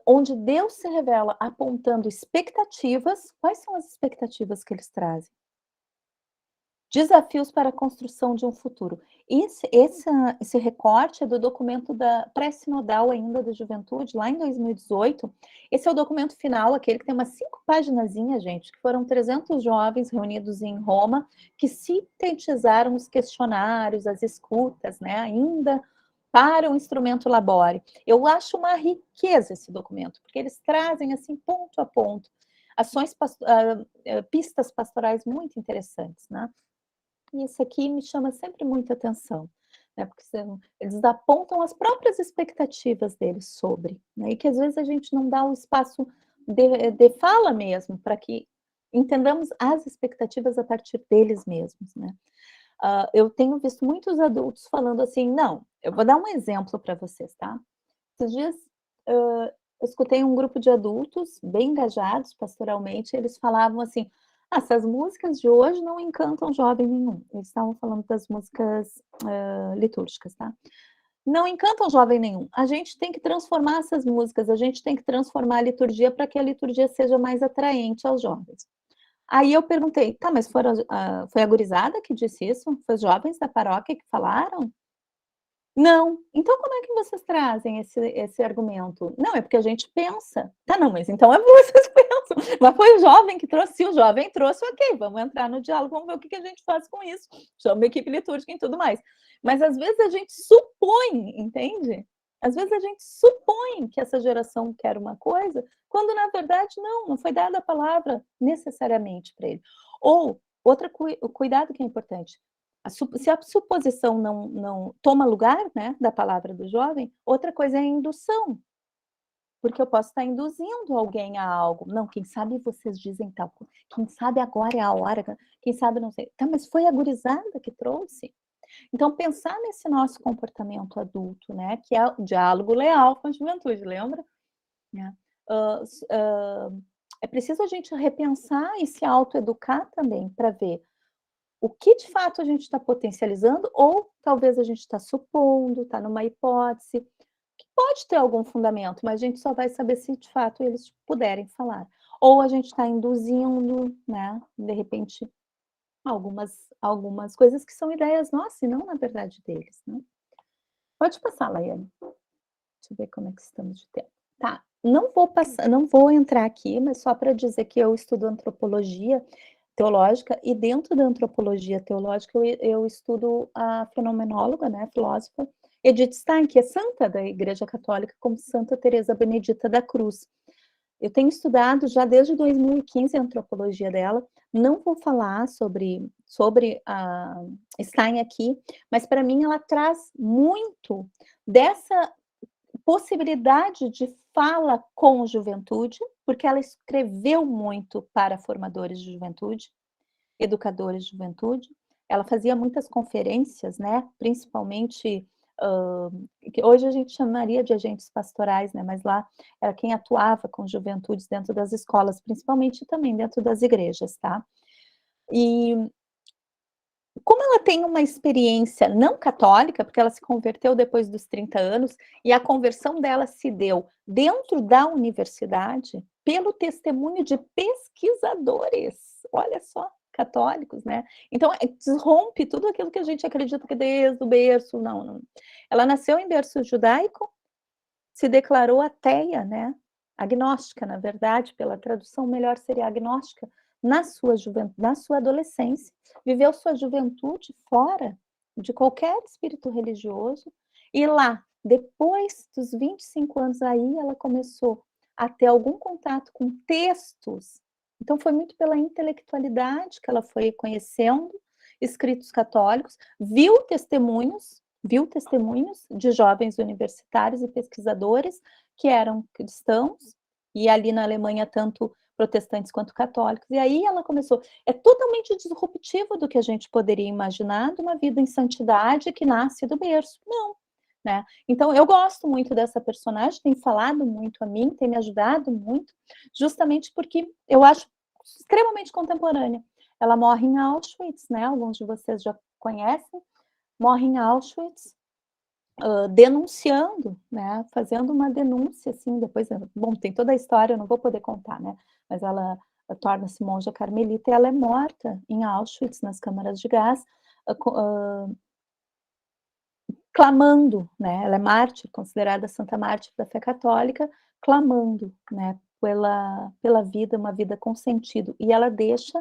C: Onde Deus se revela apontando expectativas. Quais são as expectativas que eles trazem? Desafios para a construção de um futuro. Esse recorte é do documento da pré-sinodal ainda da juventude, lá em 2018. Esse é o documento final, aquele que tem umas 5 paginazinhas, gente, que foram 300 jovens reunidos em Roma, que sintetizaram os questionários, as escutas, né, ainda para o instrumento Labore. Eu acho uma riqueza esse documento, porque eles trazem, assim, ponto a ponto, pistas pastorais muito interessantes, né? E isso aqui me chama sempre muita atenção, né? Porque eles apontam as próprias expectativas deles sobre, né? E que às vezes a gente não dá o espaço de fala mesmo, para que entendamos as expectativas a partir deles mesmos, né? Eu tenho visto muitos adultos falando assim, não, eu vou dar um exemplo para vocês, tá? Esses dias eu escutei um grupo de adultos bem engajados pastoralmente, eles falavam assim, essas músicas de hoje não encantam jovem nenhum. Eles estavam falando das músicas litúrgicas, tá? Não encantam jovem nenhum. A gente tem que transformar essas músicas, a gente tem que transformar a liturgia para que a liturgia seja mais atraente aos jovens. Aí eu perguntei, tá, mas foi a gurizada que disse isso? Foi os jovens da paróquia que falaram? Não. Então como é que vocês trazem esse argumento? Não, é porque a gente pensa. Tá, não, mas então é vocês pensam. Mas foi o jovem que trouxe. Se o jovem trouxe, ok, vamos entrar no diálogo, vamos ver o que a gente faz com isso. Chama a equipe litúrgica e tudo mais. Mas às vezes a gente supõe, entende? Às vezes a gente supõe que essa geração quer uma coisa, quando na verdade não foi dada a palavra necessariamente para ele. Ou, outro cuidado que é importante, se a suposição não toma lugar, né, da palavra do jovem, outra coisa é a indução, porque eu posso estar induzindo alguém a algo. Não, quem sabe vocês dizem tal, quem sabe agora é a hora, quem sabe não sei. Tá, mas foi a gurizada que trouxe. Então, pensar nesse nosso comportamento adulto, né, que é o diálogo leal com a juventude, lembra? Né? É preciso a gente repensar e se autoeducar também para ver o que de fato a gente está potencializando, ou talvez a gente está supondo, está numa hipótese, que pode ter algum fundamento, mas a gente só vai saber se de fato eles puderem falar. Ou a gente está induzindo, né, de repente, algumas coisas que são ideias nossas e não, na verdade, deles. Né? Pode passar, Laiane. Deixa eu ver como é que estamos de tempo. Tá, não vou entrar aqui, mas só para dizer que eu estudo antropologia teológica, e dentro da antropologia teológica eu estudo a fenomenóloga, né, filósofa, Edith Stein, que é santa da Igreja Católica, como Santa Teresa Benedita da Cruz. Eu tenho estudado já desde 2015 a antropologia dela, não vou falar sobre a Stein aqui, mas para mim ela traz muito dessa possibilidade de fala com juventude, porque ela escreveu muito para formadores de juventude, educadores de juventude. Ela fazia muitas conferências, né? Principalmente que hoje a gente chamaria de agentes pastorais, né? Mas lá era quem atuava com juventudes dentro das escolas, principalmente também dentro das igrejas, tá? E como ela tem uma experiência não católica, porque ela se converteu depois dos 30 anos, e a conversão dela se deu dentro da universidade, pelo testemunho de pesquisadores, olha só, católicos, né? Então, desrompe tudo aquilo que a gente acredita que desde o berço, não. Ela nasceu em berço judaico, se declarou ateia, né? Agnóstica, na verdade, pela tradução melhor seria agnóstica, na sua juventude, na sua adolescência, viveu sua juventude fora de qualquer espírito religioso, e lá, depois dos 25 anos, aí ela começou a ter algum contato com textos. Então, foi muito pela intelectualidade que ela foi conhecendo escritos católicos, viu testemunhos de jovens universitários e pesquisadores que eram cristãos, e ali na Alemanha, tanto protestantes quanto católicos, e aí ela começou, é totalmente disruptivo do que a gente poderia imaginar de uma vida em santidade que nasce do berço, não, né? Então eu gosto muito dessa personagem, tem falado muito a mim, tem me ajudado muito, justamente porque eu acho extremamente contemporânea. Ela morre em Auschwitz, né? Alguns de vocês já conhecem, morre em Auschwitz, denunciando, né, fazendo uma denúncia, assim, depois, bom, tem toda a história, eu não vou poder contar, né, mas ela torna-se monja carmelita e ela é morta em Auschwitz, nas câmaras de gás, clamando, né, ela é mártir, considerada santa mártir da fé católica, clamando, né, pela vida, uma vida com sentido, e ela deixa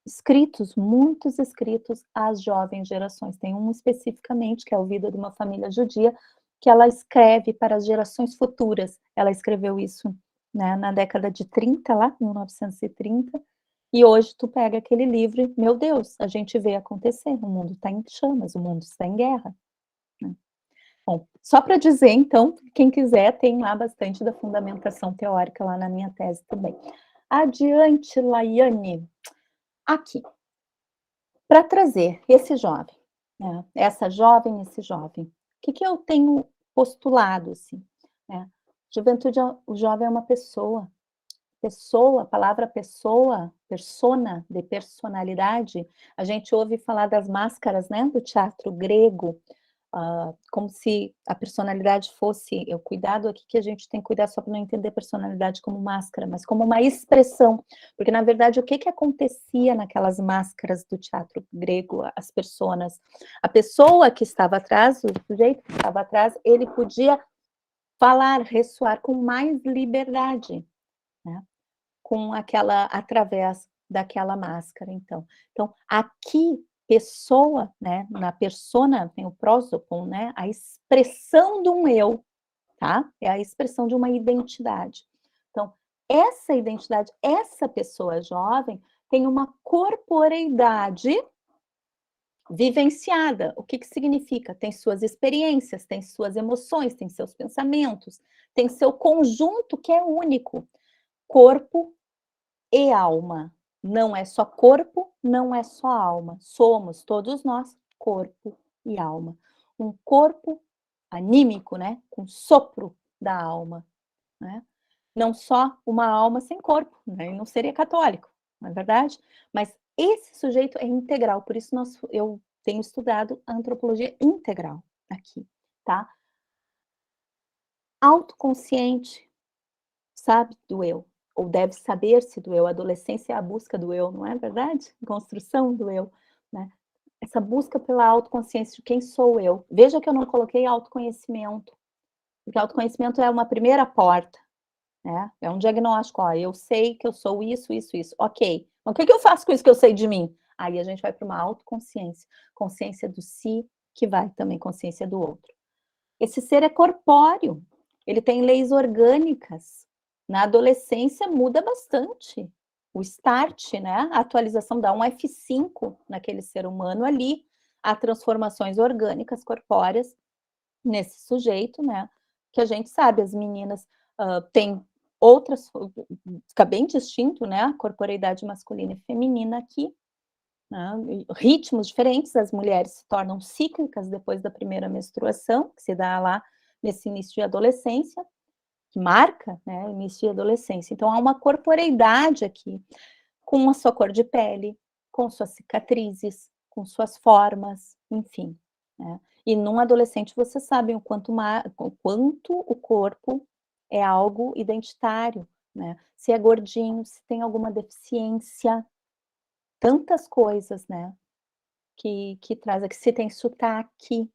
C: escritos, muitos escritos às jovens gerações. Tem um especificamente, que é o Vida de uma Família Judia, que ela escreve para as gerações futuras. Ela escreveu isso né, na década de 30, lá, 1930, e hoje tu pega aquele livro e, meu Deus, a gente vê acontecer, o mundo está em chamas, o mundo está em guerra, né. Bom, só para dizer, então, quem quiser, tem lá bastante da fundamentação teórica lá na minha tese também. Adiante, Laiane. Aqui, para trazer esse jovem, né, essa jovem, esse jovem, o que eu tenho postulado, assim, né? Juventude, o jovem é uma pessoa, a palavra pessoa, persona, de personalidade, a gente ouve falar das máscaras, né, do teatro grego, como se a personalidade fosse, o cuidado aqui que a gente tem que cuidar só para não entender personalidade como máscara, mas como uma expressão, porque na verdade o que acontecia naquelas máscaras do teatro grego, as personas, a pessoa que estava atrás, o sujeito que estava atrás, ele podia falar, ressoar com mais liberdade, né? Com aquela, através daquela máscara, então. Então, aqui, pessoa, né, na persona, tem o prosopon, né, a expressão de um eu, tá? É a expressão de uma identidade. Então, essa identidade, essa pessoa jovem, tem uma corporeidade vivenciada. O que significa? Tem suas experiências, tem suas emoções, tem seus pensamentos, tem seu conjunto que é único. Corpo e alma. Não é só corpo, não é só alma. Somos todos nós corpo e alma. Um corpo anímico, né? Com sopro da alma, né? Não só uma alma sem corpo, né? Não seria católico, não é verdade? Mas esse sujeito é integral, por isso eu tenho estudado a antropologia integral aqui, tá? Autoconsciente, sabe do eu, ou deve saber-se do eu. A adolescência é a busca do eu, não é verdade? Construção do eu, né? Essa busca pela autoconsciência de quem sou eu. Veja que eu não coloquei autoconhecimento, porque autoconhecimento é uma primeira porta, né? É um diagnóstico, ó, eu sei que eu sou isso, isso, isso. Ok, o que eu faço com isso que eu sei de mim? Aí a gente vai para uma autoconsciência, consciência do si, que vai também consciência do outro. Esse ser é corpóreo, ele tem leis orgânicas. Na adolescência muda bastante. O start, né? A atualização dá um F5 naquele ser humano ali. Há transformações orgânicas, corpóreas, nesse sujeito, né? Que a gente sabe, as meninas têm outras, fica bem distinto, né? A corporeidade masculina e feminina aqui, né? Ritmos diferentes, as mulheres se tornam cíclicas depois da primeira menstruação, que se dá lá nesse início de adolescência, que marca, né, o início de adolescência. Então, há uma corporeidade aqui, com a sua cor de pele, com suas cicatrizes, com suas formas, enfim, né? E num adolescente, você sabe o quanto o corpo é algo identitário, né? Se é gordinho, se tem alguma deficiência, tantas coisas, né? Que traz aqui, se tem sotaque,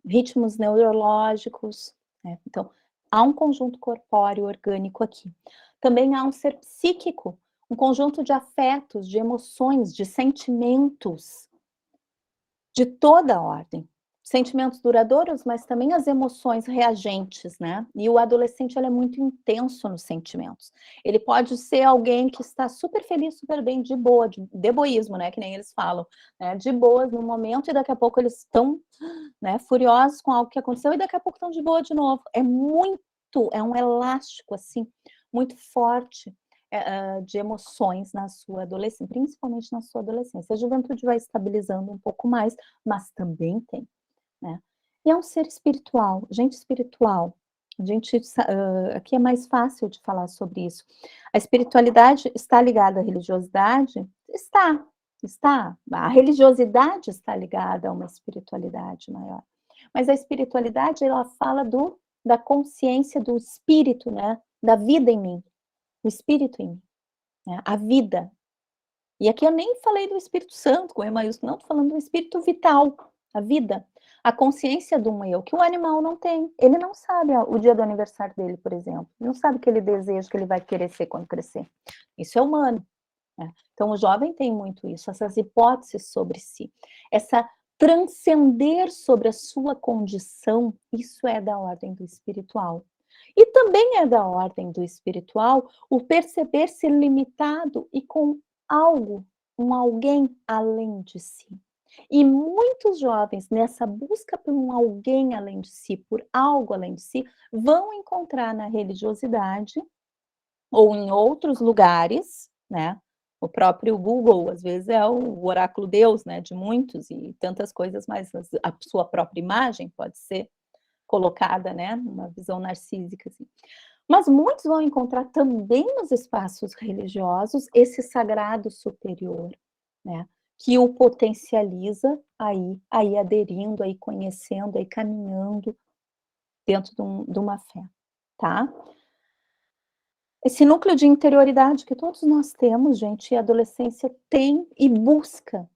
C: ritmos neurológicos, né? Então, há um conjunto corpóreo orgânico aqui. Também há um ser psíquico, um conjunto de afetos, de emoções, de sentimentos, de toda a ordem. Sentimentos duradouros, mas também as emoções reagentes, né? E o adolescente, ele é muito intenso nos sentimentos. Ele pode ser alguém que está super feliz, super bem, de boa, de deboísmo, né? Que nem eles falam, né? De boas no momento, e daqui a pouco eles estão, né, furiosos com algo que aconteceu, e daqui a pouco estão de boa de novo. É um elástico, assim, muito forte, de emoções na sua adolescência, principalmente na sua adolescência. A juventude vai estabilizando um pouco mais, mas também tem, né? E é um ser espiritual, gente espiritual. A gente, aqui é mais fácil de falar sobre isso. A espiritualidade está ligada à religiosidade? Está. A religiosidade está ligada a uma espiritualidade maior. Mas a espiritualidade, ela fala da consciência do espírito, né? Da vida em mim. O espírito em mim, né? A vida. E aqui eu nem falei do Espírito Santo, com E maiúsculo, não, estou falando do espírito vital, a vida. A consciência de um eu, que o animal não tem. Ele não sabe o dia do aniversário dele, por exemplo. Ele não sabe o que ele deseja, que ele vai querer ser quando crescer. Isso é humano, né? Então, o jovem tem muito isso, essas hipóteses sobre si. Essa transcender sobre a sua condição, isso é da ordem do espiritual. E também é da ordem do espiritual o perceber-se limitado e com algo, um alguém além de si. E muitos jovens, nessa busca por um alguém além de si, por algo além de si, vão encontrar na religiosidade ou em outros lugares, né? O próprio Google, às vezes, é o oráculo Deus, né? De muitos e tantas coisas, mas a sua própria imagem pode ser colocada, né? Uma visão narcísica, assim. Mas muitos vão encontrar também nos espaços religiosos esse sagrado superior, né? Que o potencializa aí aderindo, aí conhecendo, aí caminhando dentro de uma fé, tá? Esse núcleo de interioridade que todos nós temos, gente, e a adolescência tem e busca,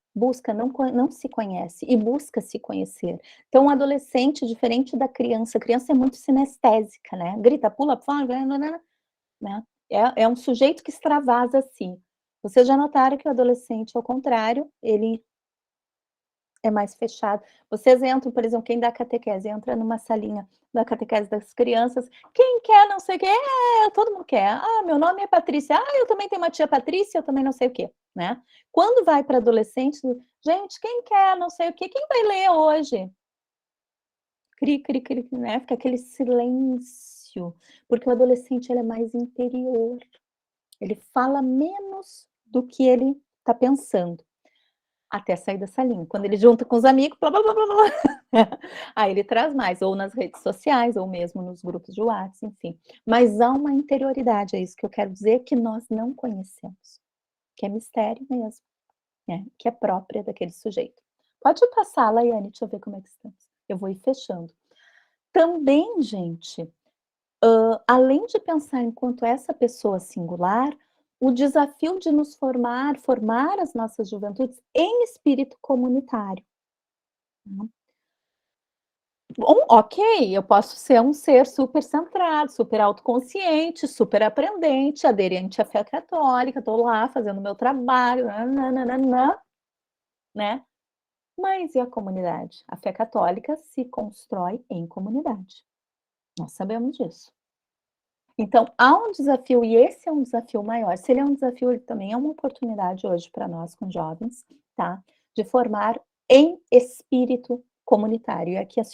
C: não se conhece, e busca se conhecer. Então, o adolescente, diferente da criança, a criança é muito sinestésica, né? Grita, pula, fala, né? É um sujeito que extravasa assim. Vocês já notaram que o adolescente, ao contrário, ele é mais fechado. Vocês entram, por exemplo, quem dá catequese, entra numa salinha da catequese das crianças, quem quer não sei o quê, todo mundo quer. Ah, meu nome é Patrícia, eu também tenho uma tia Patrícia, eu também não sei o quê, né? Quando vai para adolescente, gente, quem quer não sei o quê, quem vai ler hoje? Cri, cri, cri, né? Fica aquele silêncio, porque o adolescente ele é mais interior, ele fala menos do que ele está pensando. Até sair da salinha. Quando ele junta com os amigos, blá, blá, blá, blá, blá. Aí ele traz mais, ou nas redes sociais, ou mesmo nos grupos de WhatsApp, enfim. Mas há uma interioridade, é isso que eu quero dizer, que nós não conhecemos. Que é mistério mesmo, né? Que é própria daquele sujeito. Pode passar, Laiane, deixa eu ver como é que estamos. Eu vou ir fechando. Também, gente, além de pensar enquanto essa pessoa singular, o desafio de nos formar as nossas juventudes em espírito comunitário. Bom, ok, eu posso ser um ser super centrado, super autoconsciente, super aprendente, aderente à fé católica, estou lá fazendo meu trabalho, nananana, né? Mas e a comunidade? A fé católica se constrói em comunidade. Nós sabemos disso. Então, há um desafio, e esse é um desafio maior. Se ele é um desafio, ele também é uma oportunidade hoje para nós, com jovens, tá? De formar em espírito comunitário. E aqui a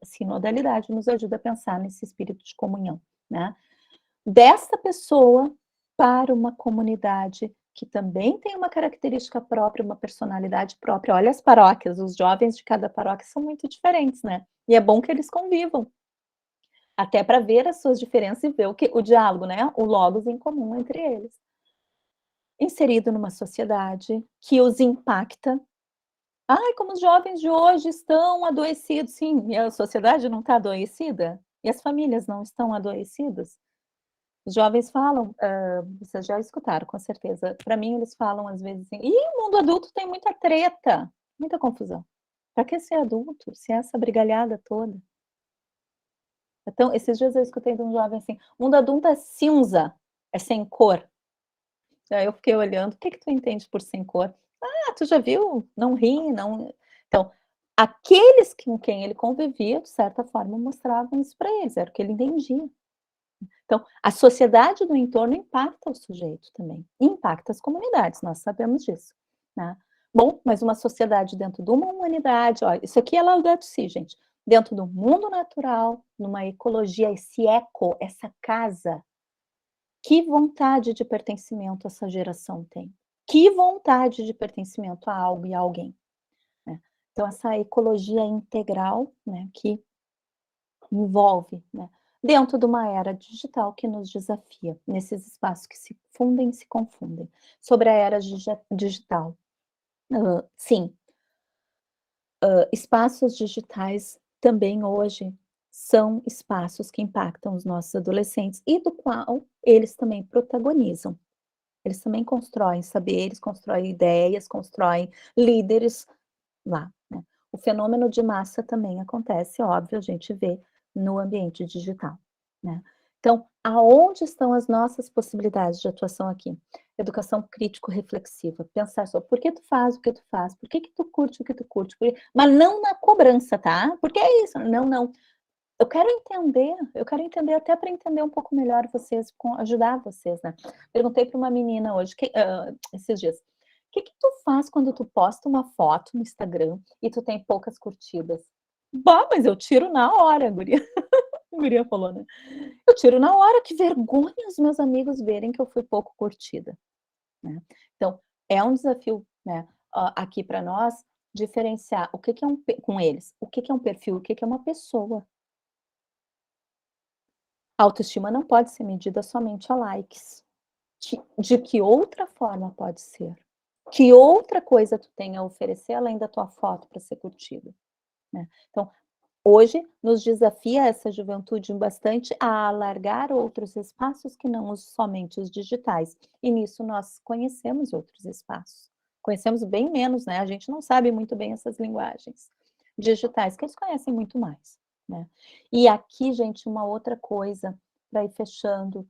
C: sinodalidade nos ajuda a pensar nesse espírito de comunhão, né? Desta pessoa para uma comunidade que também tem uma característica própria, uma personalidade própria. Olha as paróquias, os jovens de cada paróquia são muito diferentes, né? E é bom que eles convivam. Até para ver as suas diferenças e ver o diálogo, né? O logos em comum entre eles. Inserido numa sociedade que os impacta. Ai, como os jovens de hoje estão adoecidos. Sim, e a sociedade não está adoecida? E as famílias não estão adoecidas? Os jovens falam, vocês já escutaram, com certeza. Para mim, eles falam às vezes assim, o mundo adulto tem muita treta, muita confusão. Para que ser adulto, se é essa brigalhada toda? Então, esses dias eu escutei de um jovem assim, o mundo adulto é cinza, é sem cor. Aí eu fiquei olhando, o que tu entende por sem cor? Tu já viu? Não ri, não... Então, aqueles com quem ele convivia, de certa forma, mostravam isso para eles, era o que ele entendia. Então, a sociedade do entorno impacta o sujeito também, impacta as comunidades, nós sabemos disso, né? Bom, mas uma sociedade dentro de uma humanidade, ó, isso aqui é Laudato Si, gente, dentro do mundo natural, numa ecologia, esse eco, essa casa, que vontade de pertencimento essa geração tem? Que vontade de pertencimento a algo e a alguém? Né? Então, essa ecologia integral, né, que envolve, né, dentro de uma era digital que nos desafia, nesses espaços que se fundem e se confundem. Sobre a era digital, sim, espaços digitais também hoje são espaços que impactam os nossos adolescentes e do qual eles também protagonizam. Eles também constroem saberes, constroem ideias, constroem líderes lá, né? O fenômeno de massa também acontece, óbvio, a gente vê no ambiente digital, né? Então, aonde estão as nossas possibilidades de atuação aqui? Educação crítico-reflexiva, pensar só, por que tu faz o que tu faz? Por que tu curte o que tu curte? Mas não na cobrança, tá? Porque é isso, não. eu quero entender até para entender um pouco melhor vocês, ajudar vocês, né? Perguntei para uma menina hoje, esses dias, o que tu faz quando tu posta uma foto no Instagram e tu tem poucas curtidas? Bah, mas eu tiro na hora, guria. A guria falou, né? Eu tiro na hora, que vergonha os meus amigos verem que eu fui pouco curtida, né? Então, é um desafio, né, aqui para nós, diferenciar o que é com eles, o que é um perfil, o que é uma pessoa. A autoestima não pode ser medida somente a likes. De que outra forma pode ser? Que outra coisa tu tem a oferecer além da tua foto para ser curtida, né? Então, hoje nos desafia essa juventude bastante a alargar outros espaços que não somente os digitais. E nisso nós conhecemos outros espaços. Conhecemos bem menos, né? A gente não sabe muito bem essas linguagens digitais, que eles conhecem muito mais, né? E aqui, gente, uma outra coisa, para ir fechando,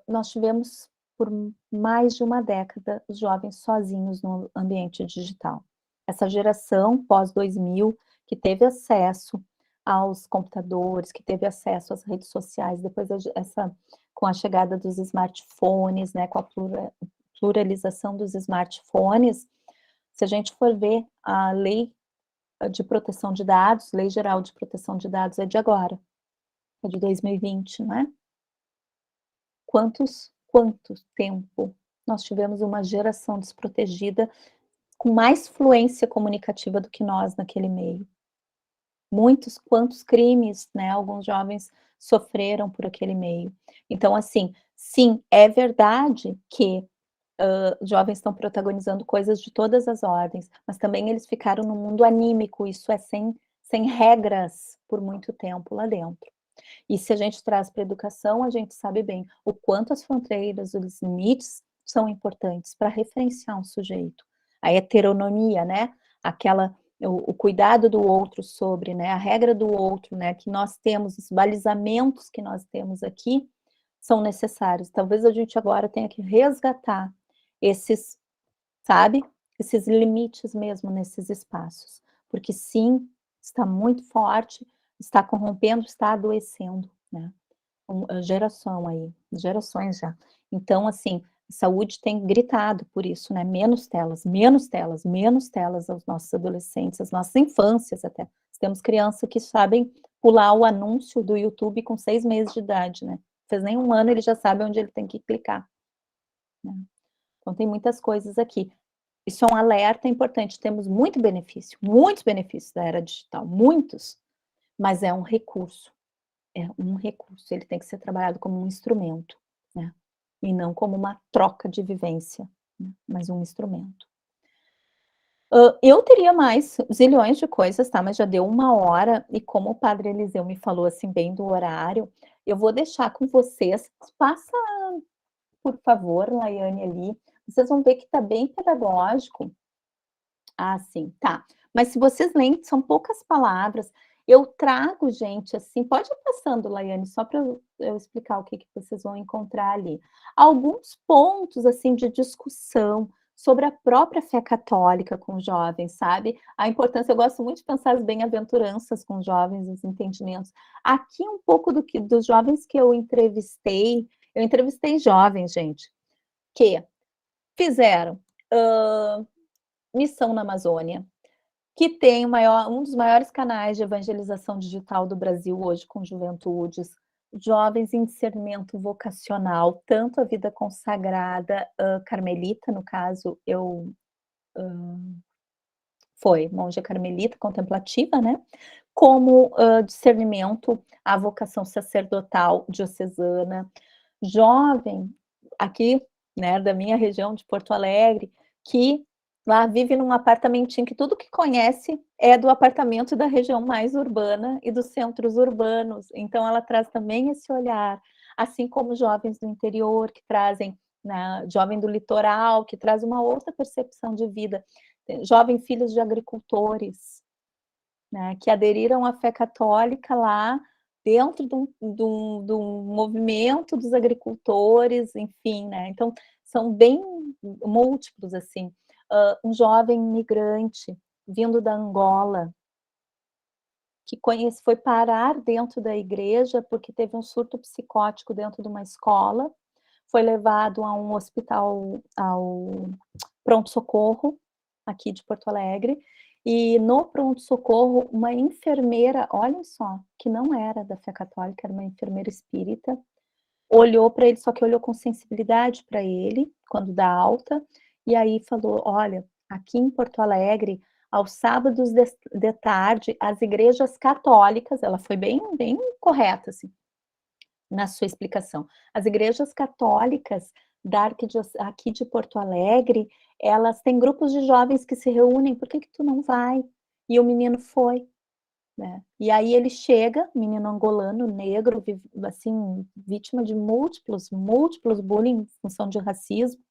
C: nós tivemos por mais de uma década os jovens sozinhos no ambiente digital. Essa geração pós-2000 que teve acesso aos computadores, que teve acesso às redes sociais, depois com a chegada dos smartphones, né, com a pluralização dos smartphones, se a gente for ver a lei de proteção de dados, Lei Geral de Proteção de Dados é de agora, é de 2020, não é? Quanto tempo nós tivemos uma geração desprotegida com mais fluência comunicativa do que nós naquele meio? Quantos crimes, né, alguns jovens sofreram por aquele meio. Então, assim, sim, é verdade que jovens estão protagonizando coisas de todas as ordens, mas também eles ficaram no mundo anímico, isso é sem regras por muito tempo lá dentro. E se a gente traz para a educação, a gente sabe bem o quanto as fronteiras, os limites são importantes para referenciar um sujeito. A heteronomia, né? O cuidado do outro sobre, né? A regra do outro, né? Que nós temos, os balizamentos que nós temos aqui são necessários. Talvez a gente agora tenha que resgatar esses, sabe? Esses limites mesmo nesses espaços. Porque sim, está muito forte, está corrompendo, está adoecendo, né? Gerações já. Então, assim, a saúde tem gritado por isso, né? Menos telas, menos telas, menos telas aos nossos adolescentes, às nossas infâncias até. Temos crianças que sabem pular o anúncio do YouTube com 6 meses de idade, né? Não fez nem um ano, ele já sabe onde ele tem que clicar, né? Então, tem muitas coisas aqui. Isso é um alerta importante. Temos muitos benefícios da era digital, muitos, mas é um recurso. É um recurso, ele tem que ser trabalhado como um instrumento, né? E não como uma troca de vivência, né? Mas um instrumento. Eu teria mais zilhões de coisas, tá? Mas já deu 1 hora, e como o padre Eliseu me falou assim bem do horário, eu vou deixar com vocês. Passa, por favor, Laiane, ali. Vocês vão ver que tá bem pedagógico. Ah, sim, tá. Mas se vocês leem, são poucas palavras. Eu trago, gente, assim, pode ir passando, Laiane, só para eu explicar o que vocês vão encontrar ali. Alguns pontos, assim, de discussão sobre a própria fé católica com os jovens, sabe? A importância, eu gosto muito de pensar as bem-aventuranças com os jovens, os entendimentos. Aqui um pouco dos jovens que eu entrevistei jovens, gente, que fizeram missão na Amazônia, que tem um dos maiores canais de evangelização digital do Brasil hoje com juventudes, jovens em discernimento vocacional, tanto a vida consagrada, carmelita, no caso, foi monja carmelita contemplativa, né? Como discernimento à vocação sacerdotal diocesana, jovem aqui, né, da minha região de Porto Alegre, que lá vive num apartamentinho que tudo que conhece é do apartamento da região mais urbana e dos centros urbanos. Então, ela traz também esse olhar, assim como jovens do interior que trazem, né, jovem do litoral, que traz uma outra percepção de vida. Jovem filhos de agricultores, né, que aderiram à fé católica lá dentro de um movimento dos agricultores, enfim, né? Então, são bem múltiplos, assim. Um jovem migrante vindo da Angola, que foi parar dentro da igreja porque teve um surto psicótico dentro de uma escola, foi levado a um hospital, ao pronto-socorro, aqui de Porto Alegre, e no pronto-socorro, uma enfermeira, olhem só, que não era da fé católica, era uma enfermeira espírita, olhou para ele, só que olhou com sensibilidade para ele, quando dá alta, e aí falou, olha, aqui em Porto Alegre, aos sábados de tarde, as igrejas católicas, ela foi bem correta, assim, na sua explicação, as igrejas católicas aqui de Porto Alegre, elas têm grupos de jovens que se reúnem, por que tu não vai? E o menino foi, né? E aí ele chega, menino angolano, negro, assim, vítima de múltiplos bullying em função de racismo.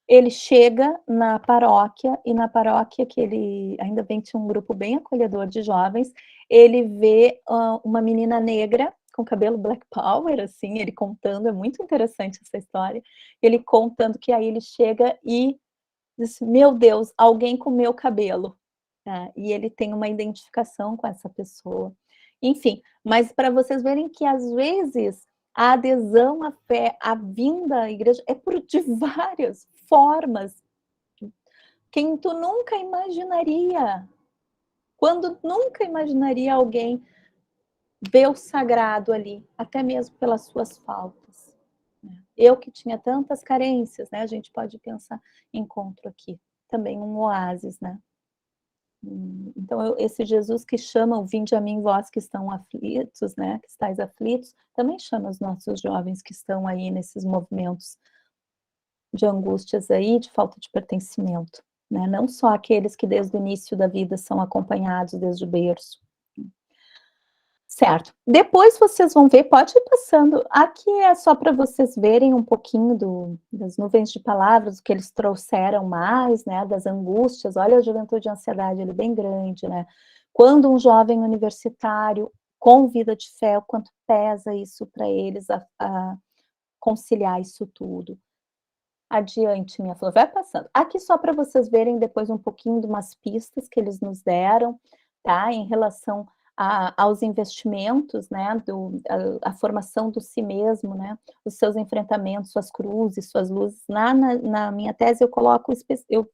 C: Ele chega na paróquia, e na paróquia que ele, ainda bem que tinha um grupo bem acolhedor de jovens, ele vê uma menina negra com cabelo Black Power, assim, ele contando, é muito interessante essa história, ele contando que aí ele chega e diz, meu Deus, alguém comeu cabelo. E ele tem uma identificação com essa pessoa. Enfim, mas para vocês verem que às vezes a adesão à fé, a vinda à igreja é de várias formas. Quem tu nunca imaginaria, quando nunca imaginaria alguém ver o sagrado ali, até mesmo pelas suas faltas. Eu que tinha tantas carências, né? A gente pode pensar, encontro aqui também um oásis, né? Então, esse Jesus que chama o vinde a mim, vós que estão aflitos, né, que estáis aflitos, também chama os nossos jovens que estão aí nesses movimentos de angústias aí, de falta de pertencimento, né, não só aqueles que desde o início da vida são acompanhados desde o berço. Certo. Depois vocês vão ver, pode ir passando. Aqui é só para vocês verem um pouquinho das nuvens de palavras, o que eles trouxeram mais, né, das angústias. Olha a juventude e a ansiedade, ele é bem grande, né? Quando um jovem universitário com vida de fé, o quanto pesa isso para eles a conciliar isso tudo. Adiante, minha flor, vai passando. Aqui só para vocês verem depois um pouquinho de umas pistas que eles nos deram, tá? Em relação aos investimentos, né? A formação do si mesmo, né? Os seus enfrentamentos, suas cruzes, suas luzes. Na minha tese eu coloco, eu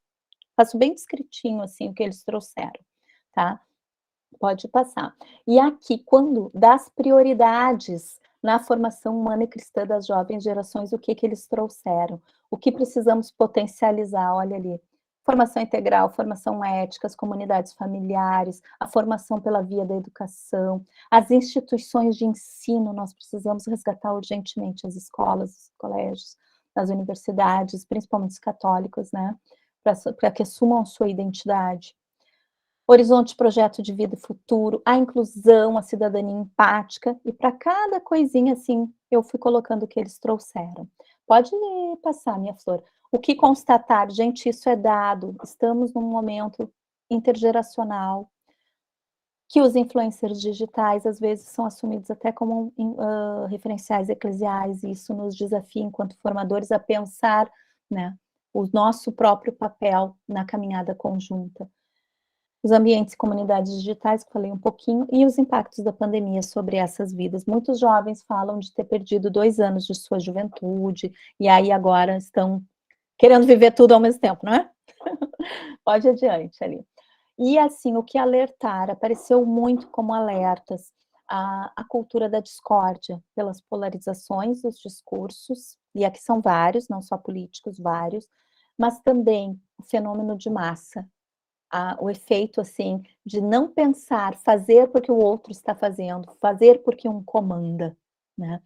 C: faço bem descritinho, assim, o que eles trouxeram, tá? Pode passar. E aqui, quando das prioridades na formação humana e cristã das jovens gerações, o que eles trouxeram? O que precisamos potencializar? Olha ali. Formação integral, formação ética, as comunidades familiares, a formação pela via da educação, as instituições de ensino, nós precisamos resgatar urgentemente as escolas, os colégios, as universidades, principalmente os católicos, né? Para que assumam a sua identidade. Horizonte, projeto de vida e futuro, a inclusão, a cidadania empática, e para cada coisinha, assim, eu fui colocando o que eles trouxeram. Pode passar, minha flor. O que constatar? Gente, isso é dado, estamos num momento intergeracional, que os influencers digitais, às vezes, são assumidos até como referenciais eclesiais, e isso nos desafia, enquanto formadores, a pensar, né, o nosso próprio papel na caminhada conjunta. Os ambientes e comunidades digitais, que falei um pouquinho, e os impactos da pandemia sobre essas vidas. Muitos jovens falam de ter perdido 2 anos de sua juventude, e aí agora estão querendo viver tudo ao mesmo tempo, não é? Pode adiante ali. E assim, o que alertar, apareceu muito como alertas, a cultura da discórdia, pelas polarizações dos discursos, e aqui são vários, não só políticos, vários, mas também o fenômeno de massa, o efeito, assim, de não pensar, fazer porque o outro está fazendo, fazer porque um comanda, né?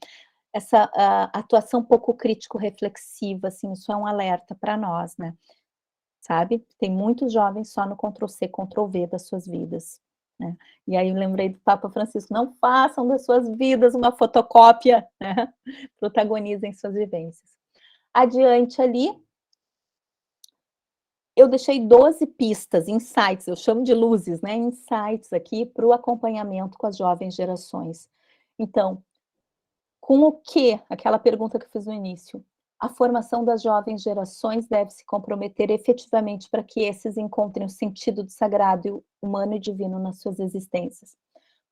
C: Essa atuação pouco crítico-reflexiva, assim, isso é um alerta para nós, né? Sabe? Tem muitos jovens só no Ctrl+C, Ctrl+V das suas vidas, né? E aí eu lembrei do Papa Francisco, não façam das suas vidas uma fotocópia, né? Protagonizem suas vivências. Adiante ali, eu deixei 12 pistas, insights, eu chamo de luzes, né? Insights aqui para o acompanhamento com as jovens gerações. Então, com o que? Aquela pergunta que eu fiz no início. A formação das jovens gerações deve se comprometer efetivamente para que esses encontrem o sentido do sagrado, humano e divino nas suas existências.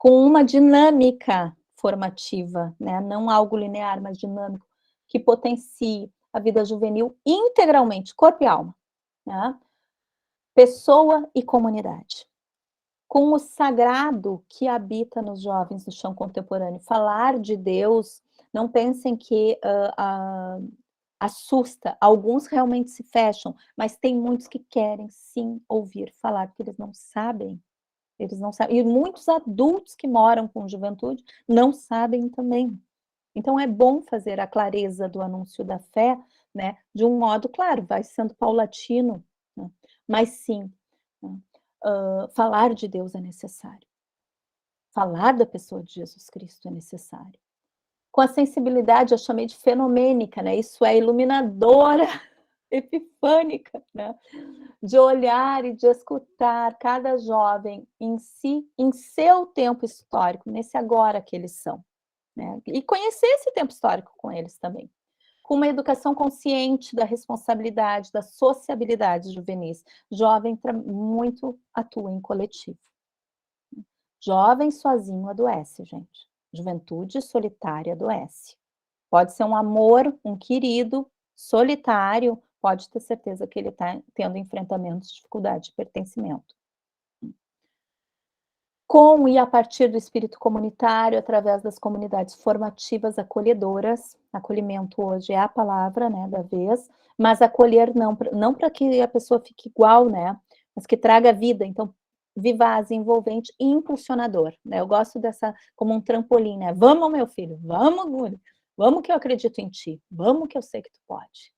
C: com uma dinâmica formativa, né? Não algo linear, mas dinâmico, que potencie a vida juvenil integralmente, corpo e alma, né? Pessoa e comunidade. Com o sagrado que habita nos jovens do chão contemporâneo. Falar de Deus, não pensem que assusta. Alguns realmente se fecham, mas tem muitos que querem sim ouvir falar, porque eles não sabem. Eles não sabem. E muitos adultos que moram com juventude não sabem também. Então é bom fazer a clareza do anúncio da fé, né? De um modo, claro, vai sendo paulatino, né? Mas sim, né? Falar de Deus é necessário. Falar da pessoa de Jesus Cristo é necessário. Com a sensibilidade, eu chamei de fenomênica, né? Isso é iluminadora, epifânica, né? De olhar e de escutar cada jovem em si, em seu tempo histórico, nesse agora que eles são, né? E conhecer esse tempo histórico com eles também. Com uma educação consciente da responsabilidade, da sociabilidade juvenis. Jovem muito atua em coletivo. Jovem sozinho adoece, gente. Juventude solitária adoece. Pode ser um amor, um querido, solitário, pode ter certeza que ele está tendo enfrentamentos, dificuldade de pertencimento. Com e a partir do espírito comunitário, através das comunidades formativas acolhedoras, acolhimento hoje é a palavra, né, da vez, mas acolher não para que a pessoa fique igual, né, mas que traga vida, então, vivaz, envolvente e impulsionador, né, eu gosto dessa, como um trampolim, né, vamos, meu filho, vamos, Guri, vamos que eu acredito em ti, vamos que eu sei que tu pode.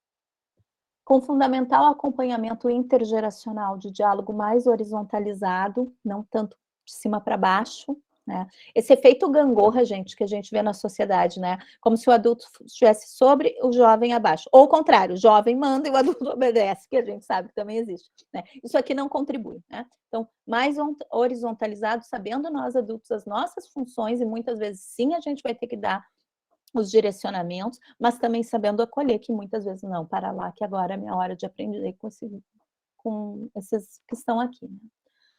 C: Com fundamental acompanhamento intergeracional de diálogo mais horizontalizado, não tanto de cima para baixo, né? Esse efeito gangorra, gente, que a gente vê na sociedade, né? Como se o adulto estivesse sobre o jovem abaixo. Ou o contrário, o jovem manda e o adulto obedece, que a gente sabe que também existe, né? Isso aqui não contribui, né? Então, mais horizontalizado, sabendo nós adultos as nossas funções, e muitas vezes sim a gente vai ter que dar os direcionamentos, mas também sabendo acolher que muitas vezes não, para lá, que agora é a minha hora de aprender com esses que estão aqui, né?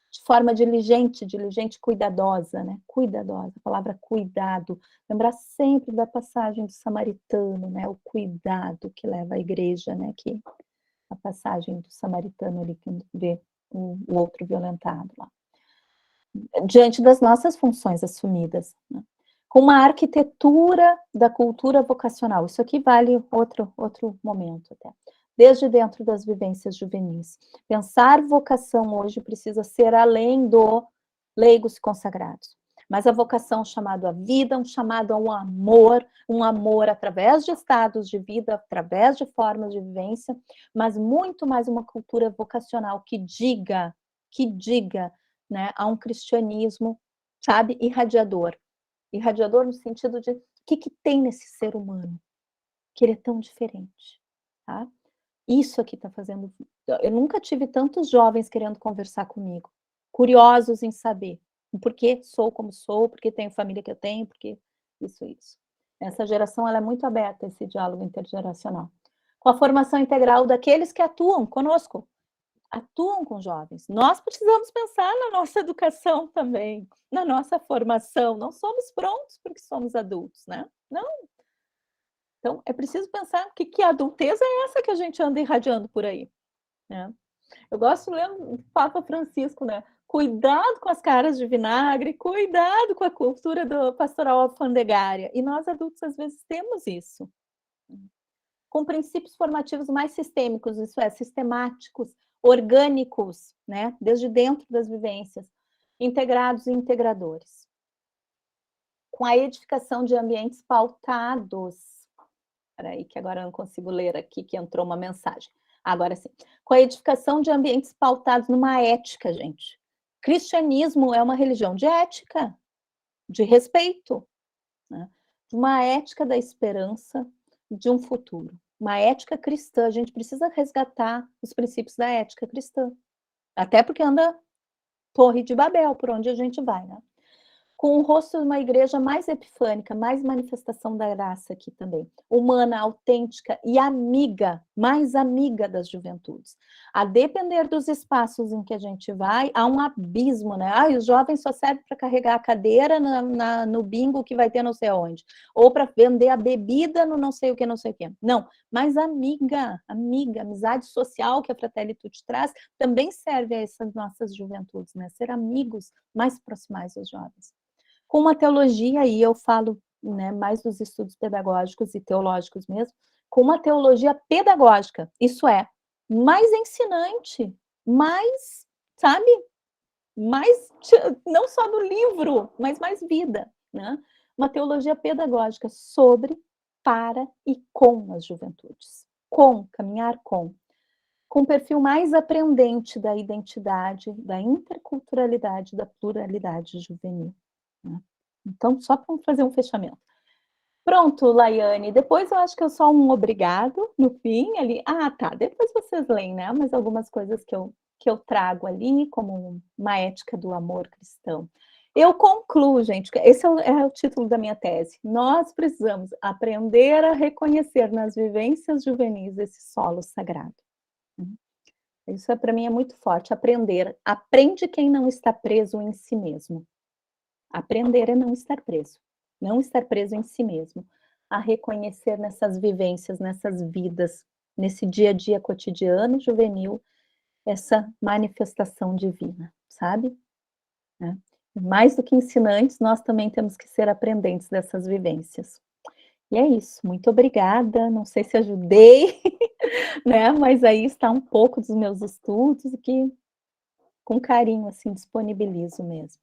C: De forma diligente, cuidadosa, né? Cuidadosa, a palavra cuidado. Lembrar sempre da passagem do samaritano, né? O cuidado que leva a igreja, né? Que a passagem do samaritano ali que vê o outro violentado lá. Diante das nossas funções assumidas, né? Com uma arquitetura da cultura vocacional. Isso aqui vale outro momento até. Desde dentro das vivências juvenis. Pensar vocação hoje precisa ser além do leigos consagrados. Mas a vocação chamada à vida, um chamado ao amor, um amor através de estados de vida, através de formas de vivência, mas muito mais uma cultura vocacional que diga, né, a um cristianismo, sabe, irradiador. Irradiador no sentido de o que tem nesse ser humano que ele é tão diferente, tá? Isso aqui está fazendo... Eu nunca tive tantos jovens querendo conversar comigo, curiosos em saber por que sou como sou, por que tenho a família que eu tenho, porque isso. Essa geração ela é muito aberta a esse diálogo intergeracional. Com a formação integral daqueles que atuam conosco, atuam com jovens. Nós precisamos pensar na nossa educação também, na nossa formação. Não somos prontos porque somos adultos, né? Não. Então, é preciso pensar que adultez é essa que a gente anda irradiando por aí, né? Eu gosto de ler o Papa Francisco, né? Cuidado com as caras de vinagre, cuidado com a cultura do pastoral alfandegária. E nós adultos, às vezes, temos isso. Com princípios formativos mais sistêmicos, isso é, sistemáticos, orgânicos, né? Desde dentro das vivências, integrados e integradores. Com a edificação de ambientes pautados. Espera aí, que agora eu não consigo ler aqui, que entrou uma mensagem. Agora sim. Com a edificação de ambientes pautados numa ética, gente. Cristianismo é uma religião de ética, de respeito, né? Uma ética da esperança de um futuro. Uma ética cristã. A gente precisa resgatar os princípios da ética cristã. Até porque anda Torre de Babel, por onde a gente vai, né? com o rosto de uma igreja mais epifânica, mais manifestação da graça aqui também. Humana, autêntica e amiga, mais amiga das juventudes. A depender dos espaços em que a gente vai, há um abismo, né? Os jovens só servem para carregar a cadeira no bingo que vai ter não sei onde, ou para vender a bebida no não sei o que, não sei o que. Não, mas amiga, amizade social que a Fratelli Tutti traz, também serve a essas nossas juventudes, né? Ser amigos mais proximais dos jovens. Com uma teologia, aí eu falo, né, mais dos estudos pedagógicos e teológicos mesmo, com uma teologia pedagógica, isso é, mais ensinante, mais, sabe, mais, não só do livro, mas mais vida, né? Uma teologia pedagógica sobre, para e com as juventudes. Caminhar com perfil mais aprendente da identidade, da interculturalidade, da pluralidade juvenil. Né? Então, só para fazer um fechamento. Pronto, Laiane, depois eu acho que é só um obrigado no fim ali. Tá, depois vocês leem, né? Mas algumas coisas que eu trago ali como uma ética do amor cristão. Eu concluo, gente, esse é o título da minha tese. Nós precisamos aprender a reconhecer nas vivências juvenis esse solo sagrado. Isso para mim é muito forte. Aprender. Aprende quem não está preso em si mesmo. Aprender é não estar preso. Não estar preso em si mesmo. A reconhecer nessas vivências, nessas vidas, nesse dia a dia cotidiano juvenil, essa manifestação divina, sabe? Né? Mais do que ensinantes, nós também temos que ser aprendentes dessas vivências. E é isso. Muito obrigada. Não sei se ajudei, né? Mas aí está um pouco dos meus estudos que, com carinho, assim, disponibilizo mesmo.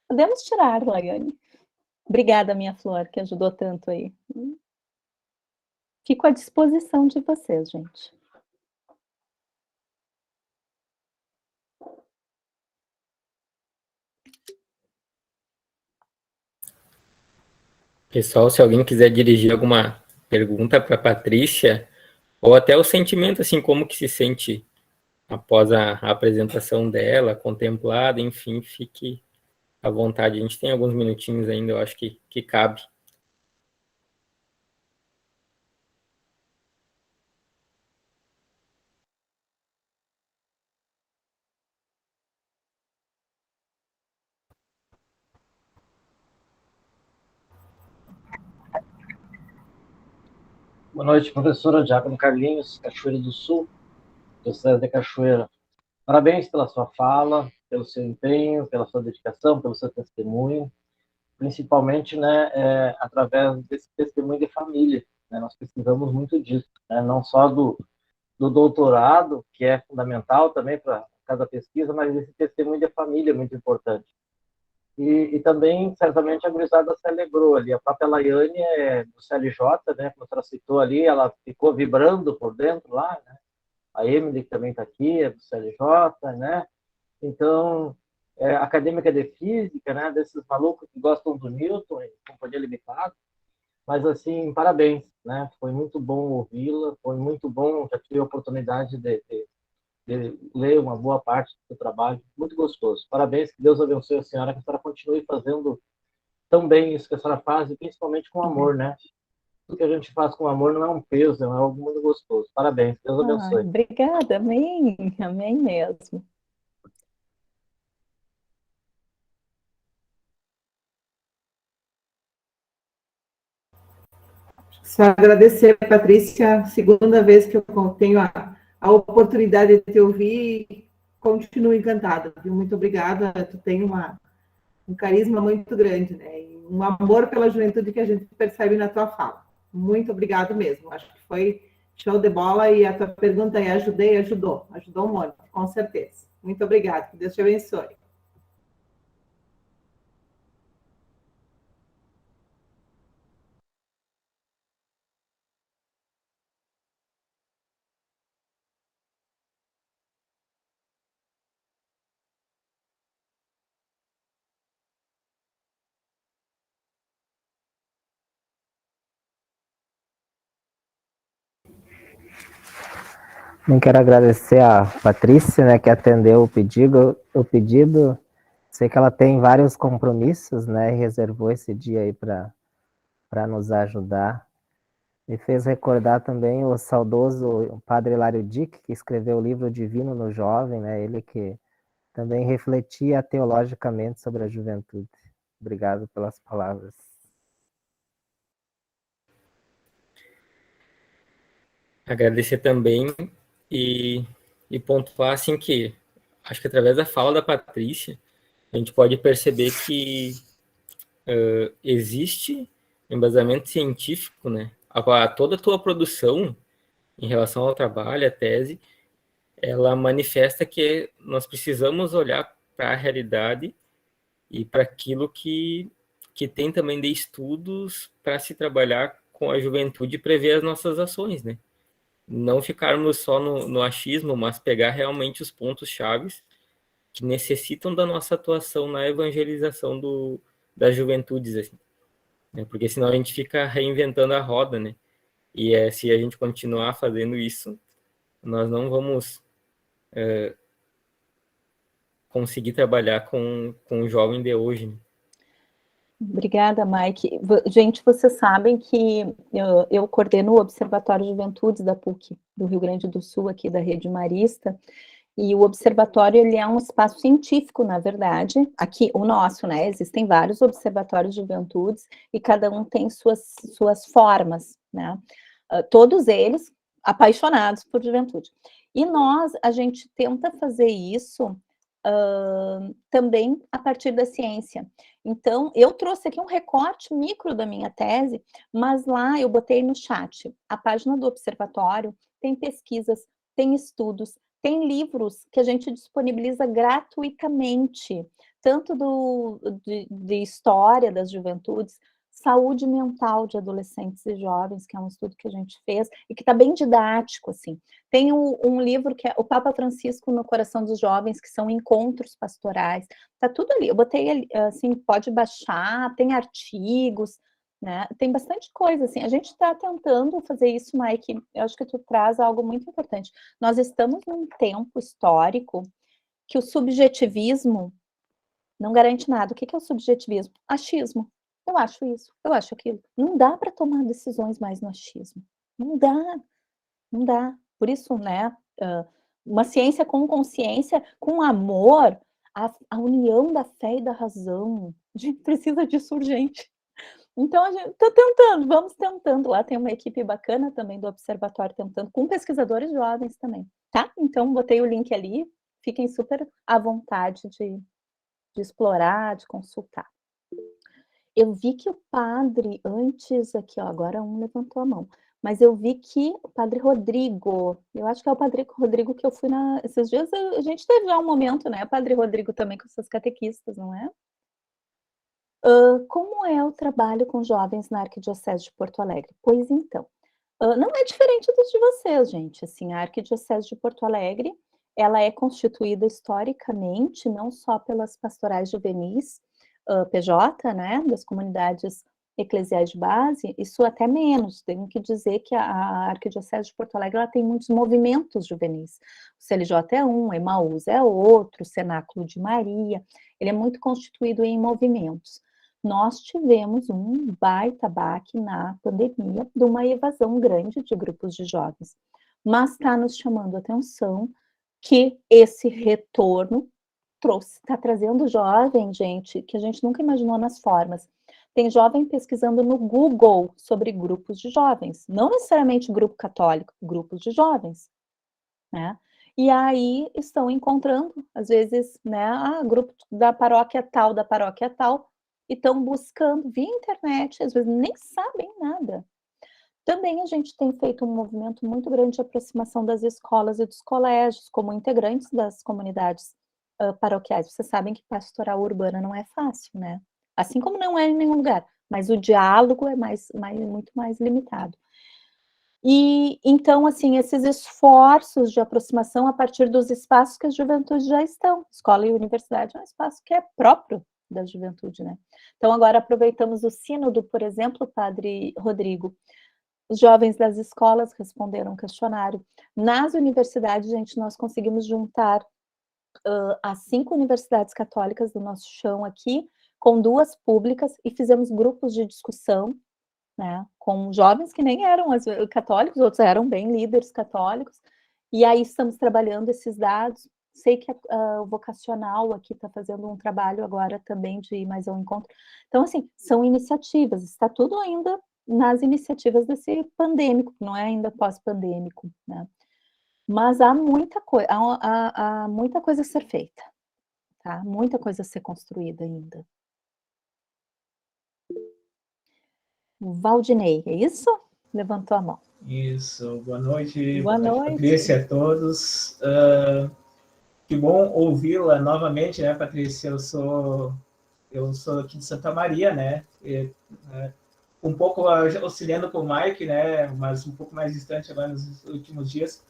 C: Podemos tirar, Laiane. Obrigada, minha flor, que ajudou tanto aí. Fico à disposição de vocês, gente.
A: Pessoal, se alguém quiser dirigir alguma pergunta para a Patrícia, ou até o sentimento, assim, como que se sente após a apresentação dela, contemplada, enfim, fique à vontade. A gente tem alguns minutinhos ainda, eu acho que cabe.
D: Boa noite, professora Diácono Carlinhos, Cachoeira do Sul, Diocese de Cachoeira. Parabéns pela sua fala, pelo seu empenho, pela sua dedicação, pelo seu testemunho, principalmente, né, através desse testemunho de família. Né, nós precisamos muito disso, né, não só do doutorado, que é fundamental também para cada pesquisa, mas esse testemunho de família é muito importante. E também, certamente, a gurizada se alegrou ali. A própria Laiane é do CLJ, né, como a senhora citou ali, ela ficou vibrando por dentro lá, né? A Emily, que também está aqui, é do CLJ, né? Então, acadêmica de física, né, desses malucos que gostam do Newton, em Companhia Limitada. Mas, assim, parabéns, né? Foi muito bom ouvi-la, foi muito bom, já tive a oportunidade de ler uma boa parte do seu trabalho, muito gostoso. Parabéns, que Deus abençoe a senhora, que a senhora continue fazendo tão bem isso que a senhora faz, e principalmente com amor, né? Tudo que a gente faz com amor não é um peso, é algo muito gostoso. Parabéns, Deus abençoe.
C: Obrigada, amém, amém mesmo.
E: Só agradecer, Patrícia, segunda vez que eu tenho a oportunidade de te ouvir, continuo encantada, viu? Muito obrigada, tu tem um carisma muito grande, né? E um amor pela juventude que a gente percebe na tua fala. Muito obrigado mesmo, acho que foi show de bola e a tua pergunta aí ajudou um monte, com certeza. Muito obrigada, que Deus te abençoe.
B: Eu quero agradecer a Patrícia, né, que atendeu o pedido Sei que ela tem vários compromissos, né? E reservou esse dia aí para nos ajudar. Me fez recordar também o saudoso Padre Hilário Dick, que escreveu o livro Divino no Jovem, né? Ele que também refletia teologicamente sobre a juventude. Obrigado pelas palavras.
A: Agradecer também e, e pontuar assim que acho que através da fala da Patrícia a gente pode perceber que existe embasamento científico, né? Toda a tua produção em relação ao trabalho, a tese, ela manifesta que nós precisamos olhar para a realidade e para aquilo que tem também de estudos para se trabalhar com a juventude e prever as nossas ações, né? Não ficarmos só no achismo, mas pegar realmente os pontos chaves que necessitam da nossa atuação na evangelização das juventudes, assim, né? Porque senão a gente fica reinventando a roda, né? E se a gente continuar fazendo isso, nós não vamos conseguir trabalhar com o jovem de hoje, né?
C: Obrigada, Mike. Gente, vocês sabem que eu coordeno o Observatório de Juventudes da PUC, do Rio Grande do Sul, aqui da Rede Marista, e o observatório, ele é um espaço científico, na verdade, aqui, o nosso, né, existem vários observatórios de juventudes, e cada um tem suas formas, né, todos eles apaixonados por juventude. E a gente tenta fazer isso também a partir da ciência. Então, eu trouxe aqui um recorte micro da minha tese, mas lá eu botei no chat. A página do observatório tem pesquisas, tem estudos, tem livros que a gente disponibiliza gratuitamente, tanto de história das juventudes, saúde mental de adolescentes e jovens, que é um estudo que a gente fez, e que está bem didático, assim. Tem um livro que é o Papa Francisco no Coração dos Jovens, que são encontros pastorais. Tá tudo ali. Eu botei, assim, pode baixar, tem artigos, né? Tem bastante coisa, assim. A gente está tentando fazer isso, Mike. Eu acho que tu traz algo muito importante. Nós estamos num tempo histórico que o subjetivismo não garante nada. O que é o subjetivismo? Achismo. Eu acho isso, eu acho aquilo. Não dá para tomar decisões mais no achismo. Não dá, não dá. Por isso, né, uma ciência com consciência, com amor, a união da fé e da razão. A gente precisa disso urgente. Então, a gente está tentando, vamos tentando. Lá tem uma equipe bacana também do observatório tentando, com pesquisadores jovens também, tá? Então, botei o link ali, fiquem super à vontade de explorar, de consultar. Eu vi que o padre, antes aqui, ó, agora um levantou a mão, mas eu vi que o padre Rodrigo, eu acho que é o padre Rodrigo que eu fui esses dias, a gente teve já um momento, né, padre Rodrigo também com seus catequistas, não é? Como é o trabalho com jovens na Arquidiocese de Porto Alegre? Pois então, não é diferente dos de vocês, gente, assim, a Arquidiocese de Porto Alegre, ela é constituída historicamente, não só pelas pastorais juvenis, PJ, né, das comunidades eclesiais de base, isso até menos, tenho que dizer que a Arquidiocese de Porto Alegre, ela tem muitos movimentos juvenis, o CLJ é um, Emaús é outro, o Cenáculo de Maria, ele é muito constituído em movimentos. Nós tivemos um baita baque na pandemia de uma evasão grande de grupos de jovens, mas está nos chamando a atenção que esse retorno está trazendo jovem, gente, que a gente nunca imaginou nas formas. Tem jovem pesquisando no Google sobre grupos de jovens, não necessariamente grupo católico, grupos de jovens, né? E aí estão encontrando, às vezes, né, grupo da paróquia tal, e estão buscando via internet, às vezes nem sabem nada. Também a gente tem feito um movimento muito grande de aproximação das escolas e dos colégios, como integrantes das comunidades paroquiais. Vocês sabem que pastoral urbana não é fácil, né? Assim como não é em nenhum lugar, mas o diálogo é muito mais limitado. E, então, assim, esses esforços de aproximação a partir dos espaços que as juventudes já estão. Escola e universidade é um espaço que é próprio da juventude, né? Então, agora aproveitamos o sínodo, por exemplo, padre Rodrigo. Os jovens das escolas responderam um questionário. Nas universidades, gente, nós conseguimos juntar as 5 universidades católicas do nosso chão aqui, com 2 públicas, e fizemos grupos de discussão, né, com jovens que nem eram católicos, outros eram bem líderes católicos, e aí estamos trabalhando esses dados. Sei que o vocacional aqui está fazendo um trabalho agora também de ir mais ao encontro. Então, assim, são iniciativas, está tudo ainda nas iniciativas desse pandêmico, não é ainda pós-pandêmico, né? Mas há muita coisa, há muita coisa a ser feita, tá? Muita coisa a ser construída ainda. O Valdinei, é isso? Levantou a mão.
F: Isso, boa noite.
C: Boa noite.
F: Patrícia, a todos. Que bom ouvi-la novamente, né, Patrícia? Eu sou aqui de Santa Maria, né? Um pouco auxiliando com o Mike, né? Mas um pouco mais distante agora nos últimos dias.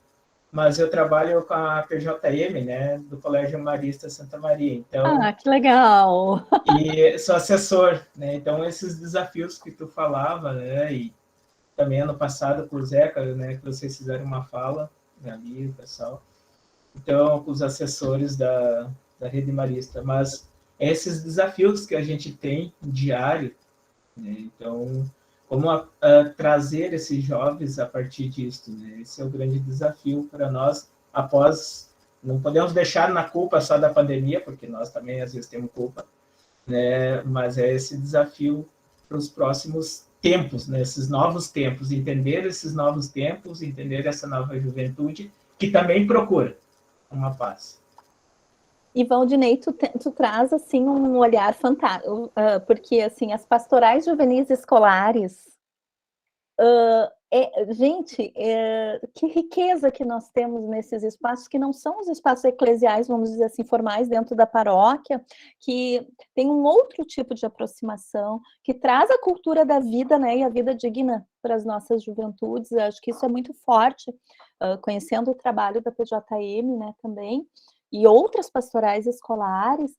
F: Mas eu trabalho com a PJM, né? Do Colégio Marista Santa Maria. Então,
C: que legal!
F: E sou assessor, né? Então, esses desafios que tu falava, né? E também ano passado com o Zeca, né? Que vocês fizeram uma fala ali, o pessoal. Então, com os assessores da Rede Marista. Mas esses desafios que a gente tem diário, né? Então, como trazer esses jovens a partir disso, né? Esse é o grande desafio para nós, após... Não podemos deixar na culpa só da pandemia, porque nós também, às vezes, temos culpa, né? Mas é esse desafio para os próximos tempos, né? Esses novos tempos, entender esses novos tempos, entender essa nova juventude, que também procura uma paz.
C: E, Valdinei, tu traz, assim, um olhar fantástico, porque, assim, as pastorais juvenis escolares, gente, que riqueza que nós temos nesses espaços, que não são os espaços eclesiais, vamos dizer assim, formais dentro da paróquia, que tem um outro tipo de aproximação, que traz a cultura da vida, né, e a vida digna para as nossas juventudes. Eu acho que isso é muito forte, conhecendo o trabalho da PJM, né, também, e outras pastorais escolares,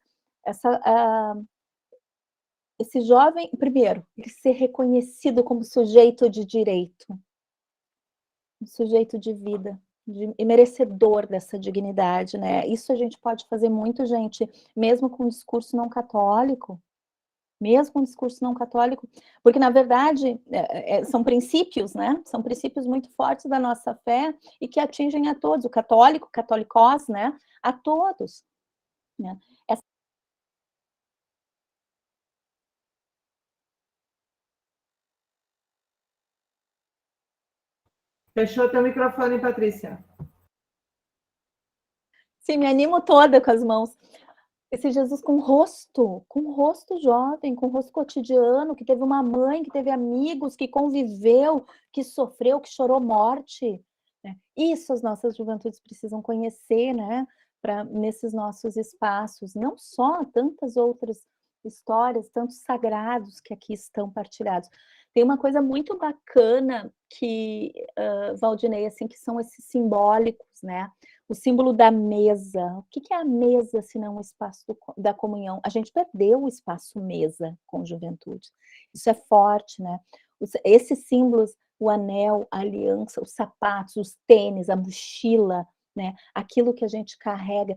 C: esse jovem, primeiro, ele ser reconhecido como sujeito de direito, um sujeito de vida, e merecedor dessa dignidade, né? Isso a gente pode fazer muito, gente, mesmo com um discurso não católico, porque, na verdade, são princípios, né? São princípios muito fortes da nossa fé e que atingem a todos, o católico, católicos, né? A todos, né?
E: Fechou teu microfone, Patrícia.
C: Sim, me animo toda com as mãos. Esse Jesus com rosto jovem, com rosto cotidiano, que teve uma mãe, que teve amigos, que conviveu, que sofreu, que chorou morte, né? Isso as nossas juventudes precisam conhecer, né? Nesses nossos espaços, não só tantas outras histórias, tantos sagrados que aqui estão partilhados. Tem uma coisa muito bacana que, Valdinei, assim, que são esses simbólicos, né? O símbolo da mesa. O que é a mesa, se não o espaço da comunhão? A gente perdeu o espaço mesa com juventude. Isso é forte, né? Esses símbolos, o anel, a aliança, os sapatos, os tênis, a mochila, né? Aquilo que a gente carrega.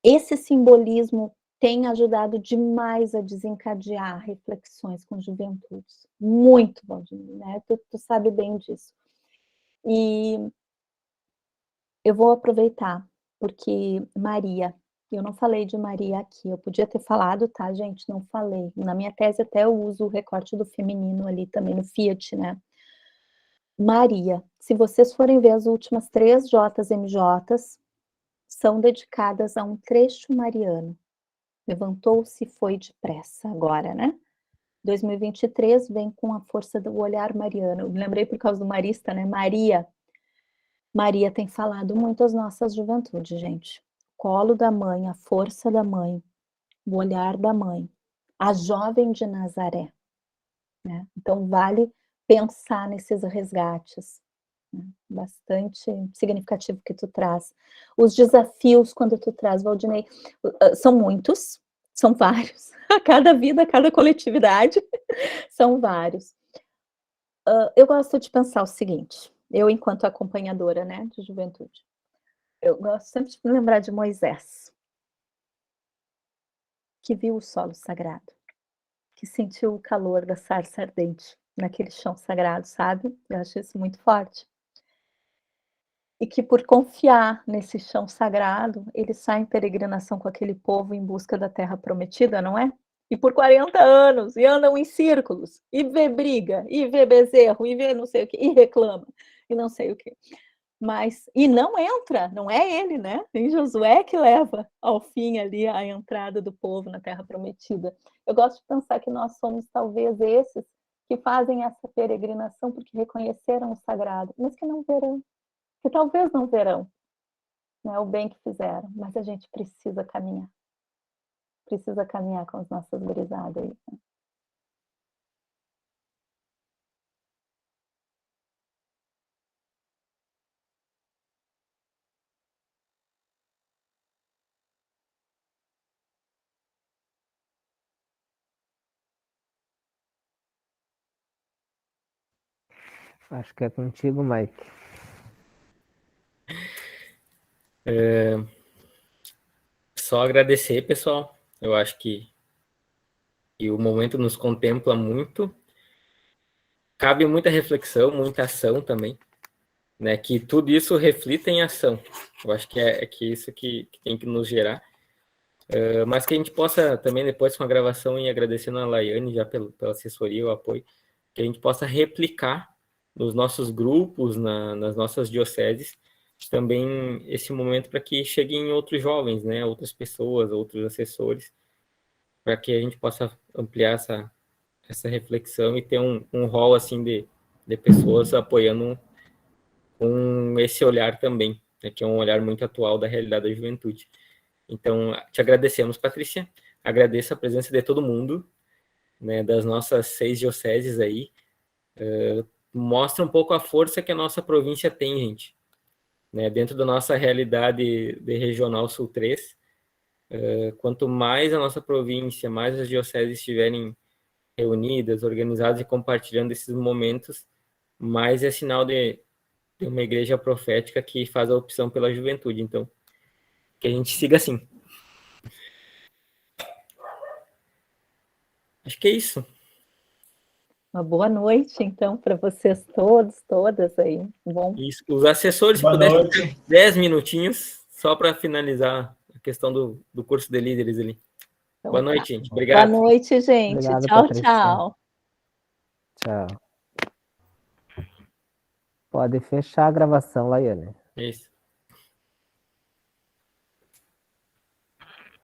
C: Esse simbolismo tem ajudado demais a desencadear reflexões com juventudes. Muito, Valdinei, né? Tu sabe bem disso. E eu vou aproveitar, porque Maria, eu não falei de Maria aqui, eu podia ter falado, tá, gente? Não falei. Na minha tese até eu uso o recorte do feminino ali também no Fiat, né? Maria, se vocês forem ver as últimas 3 JMJs, são dedicadas a um trecho mariano. Levantou-se e foi depressa agora, né? 2023 vem com a força do olhar mariano. Eu me lembrei por causa do Marista, né? Maria tem falado muito às nossas juventudes, gente. Colo da mãe, a força da mãe, o olhar da mãe, a jovem de Nazaré, né? Então vale pensar nesses resgates, né? Bastante significativo que tu traz. Os desafios quando tu traz, Valdinei, são muitos, são vários. A cada vida, a cada coletividade, são vários. Eu gosto de pensar o seguinte, eu enquanto acompanhadora, né, de juventude, eu gosto sempre de me lembrar de Moisés. que viu o solo sagrado, que sentiu o calor da sarça ardente naquele chão sagrado, sabe? Eu acho isso muito forte. E que por confiar nesse chão sagrado, ele sai em peregrinação com aquele povo em busca da terra prometida, não é? E por 40 anos, e andam em círculos, e vê briga, e vê bezerro, e vê não sei o quê, e reclama, e não sei o quê. Mas, e não entra, não é ele, né? Tem Josué que leva ao fim ali a entrada do povo na terra prometida. Eu gosto de pensar que nós somos talvez esses que fazem essa peregrinação porque reconheceram o sagrado, mas que não verão, que talvez não verão, né, o bem que fizeram, mas a gente precisa caminhar com as nossas gurizadas aí. Né?
B: Acho que é contigo, Mike.
A: Só agradecer, pessoal. Eu acho que o momento nos contempla muito. Cabe muita reflexão, muita ação também, né? Que tudo isso reflita em ação. Eu acho que é isso que tem que nos gerar. Mas que a gente possa também, depois com a gravação, e agradecendo a Laiane já pela assessoria, o apoio, que a gente possa replicar nos nossos grupos, nas nossas dioceses, também esse momento para que cheguem outros jovens, né, outras pessoas, outros assessores, para que a gente possa ampliar essa reflexão e ter um rol assim de pessoas apoiando com esse olhar também, né, que é um olhar muito atual da realidade da juventude. Então, te agradecemos, Patrícia. Agradeço a presença de todo mundo, né, das nossas 6 dioceses aí. Mostra um pouco a força que a nossa província tem, gente. Né, dentro da nossa realidade de Regional Sul 3, quanto mais a nossa província, mais as dioceses estiverem reunidas, organizadas e compartilhando esses momentos, mais é sinal de uma igreja profética que faz a opção pela juventude. Então, que a gente siga assim. Acho que é isso.
C: Uma boa noite, então, para vocês todos, todas aí. Bom.
A: Isso. Os assessores, se pudessem, 10 minutinhos, só para finalizar a questão do curso de líderes ali.
C: Então,
A: boa noite, gente. Obrigado.
C: Boa noite, gente.
B: Obrigado,
C: tchau,
B: Patrícia.
C: tchau.
B: Tchau. Pode fechar a gravação, Laiane.
A: Isso.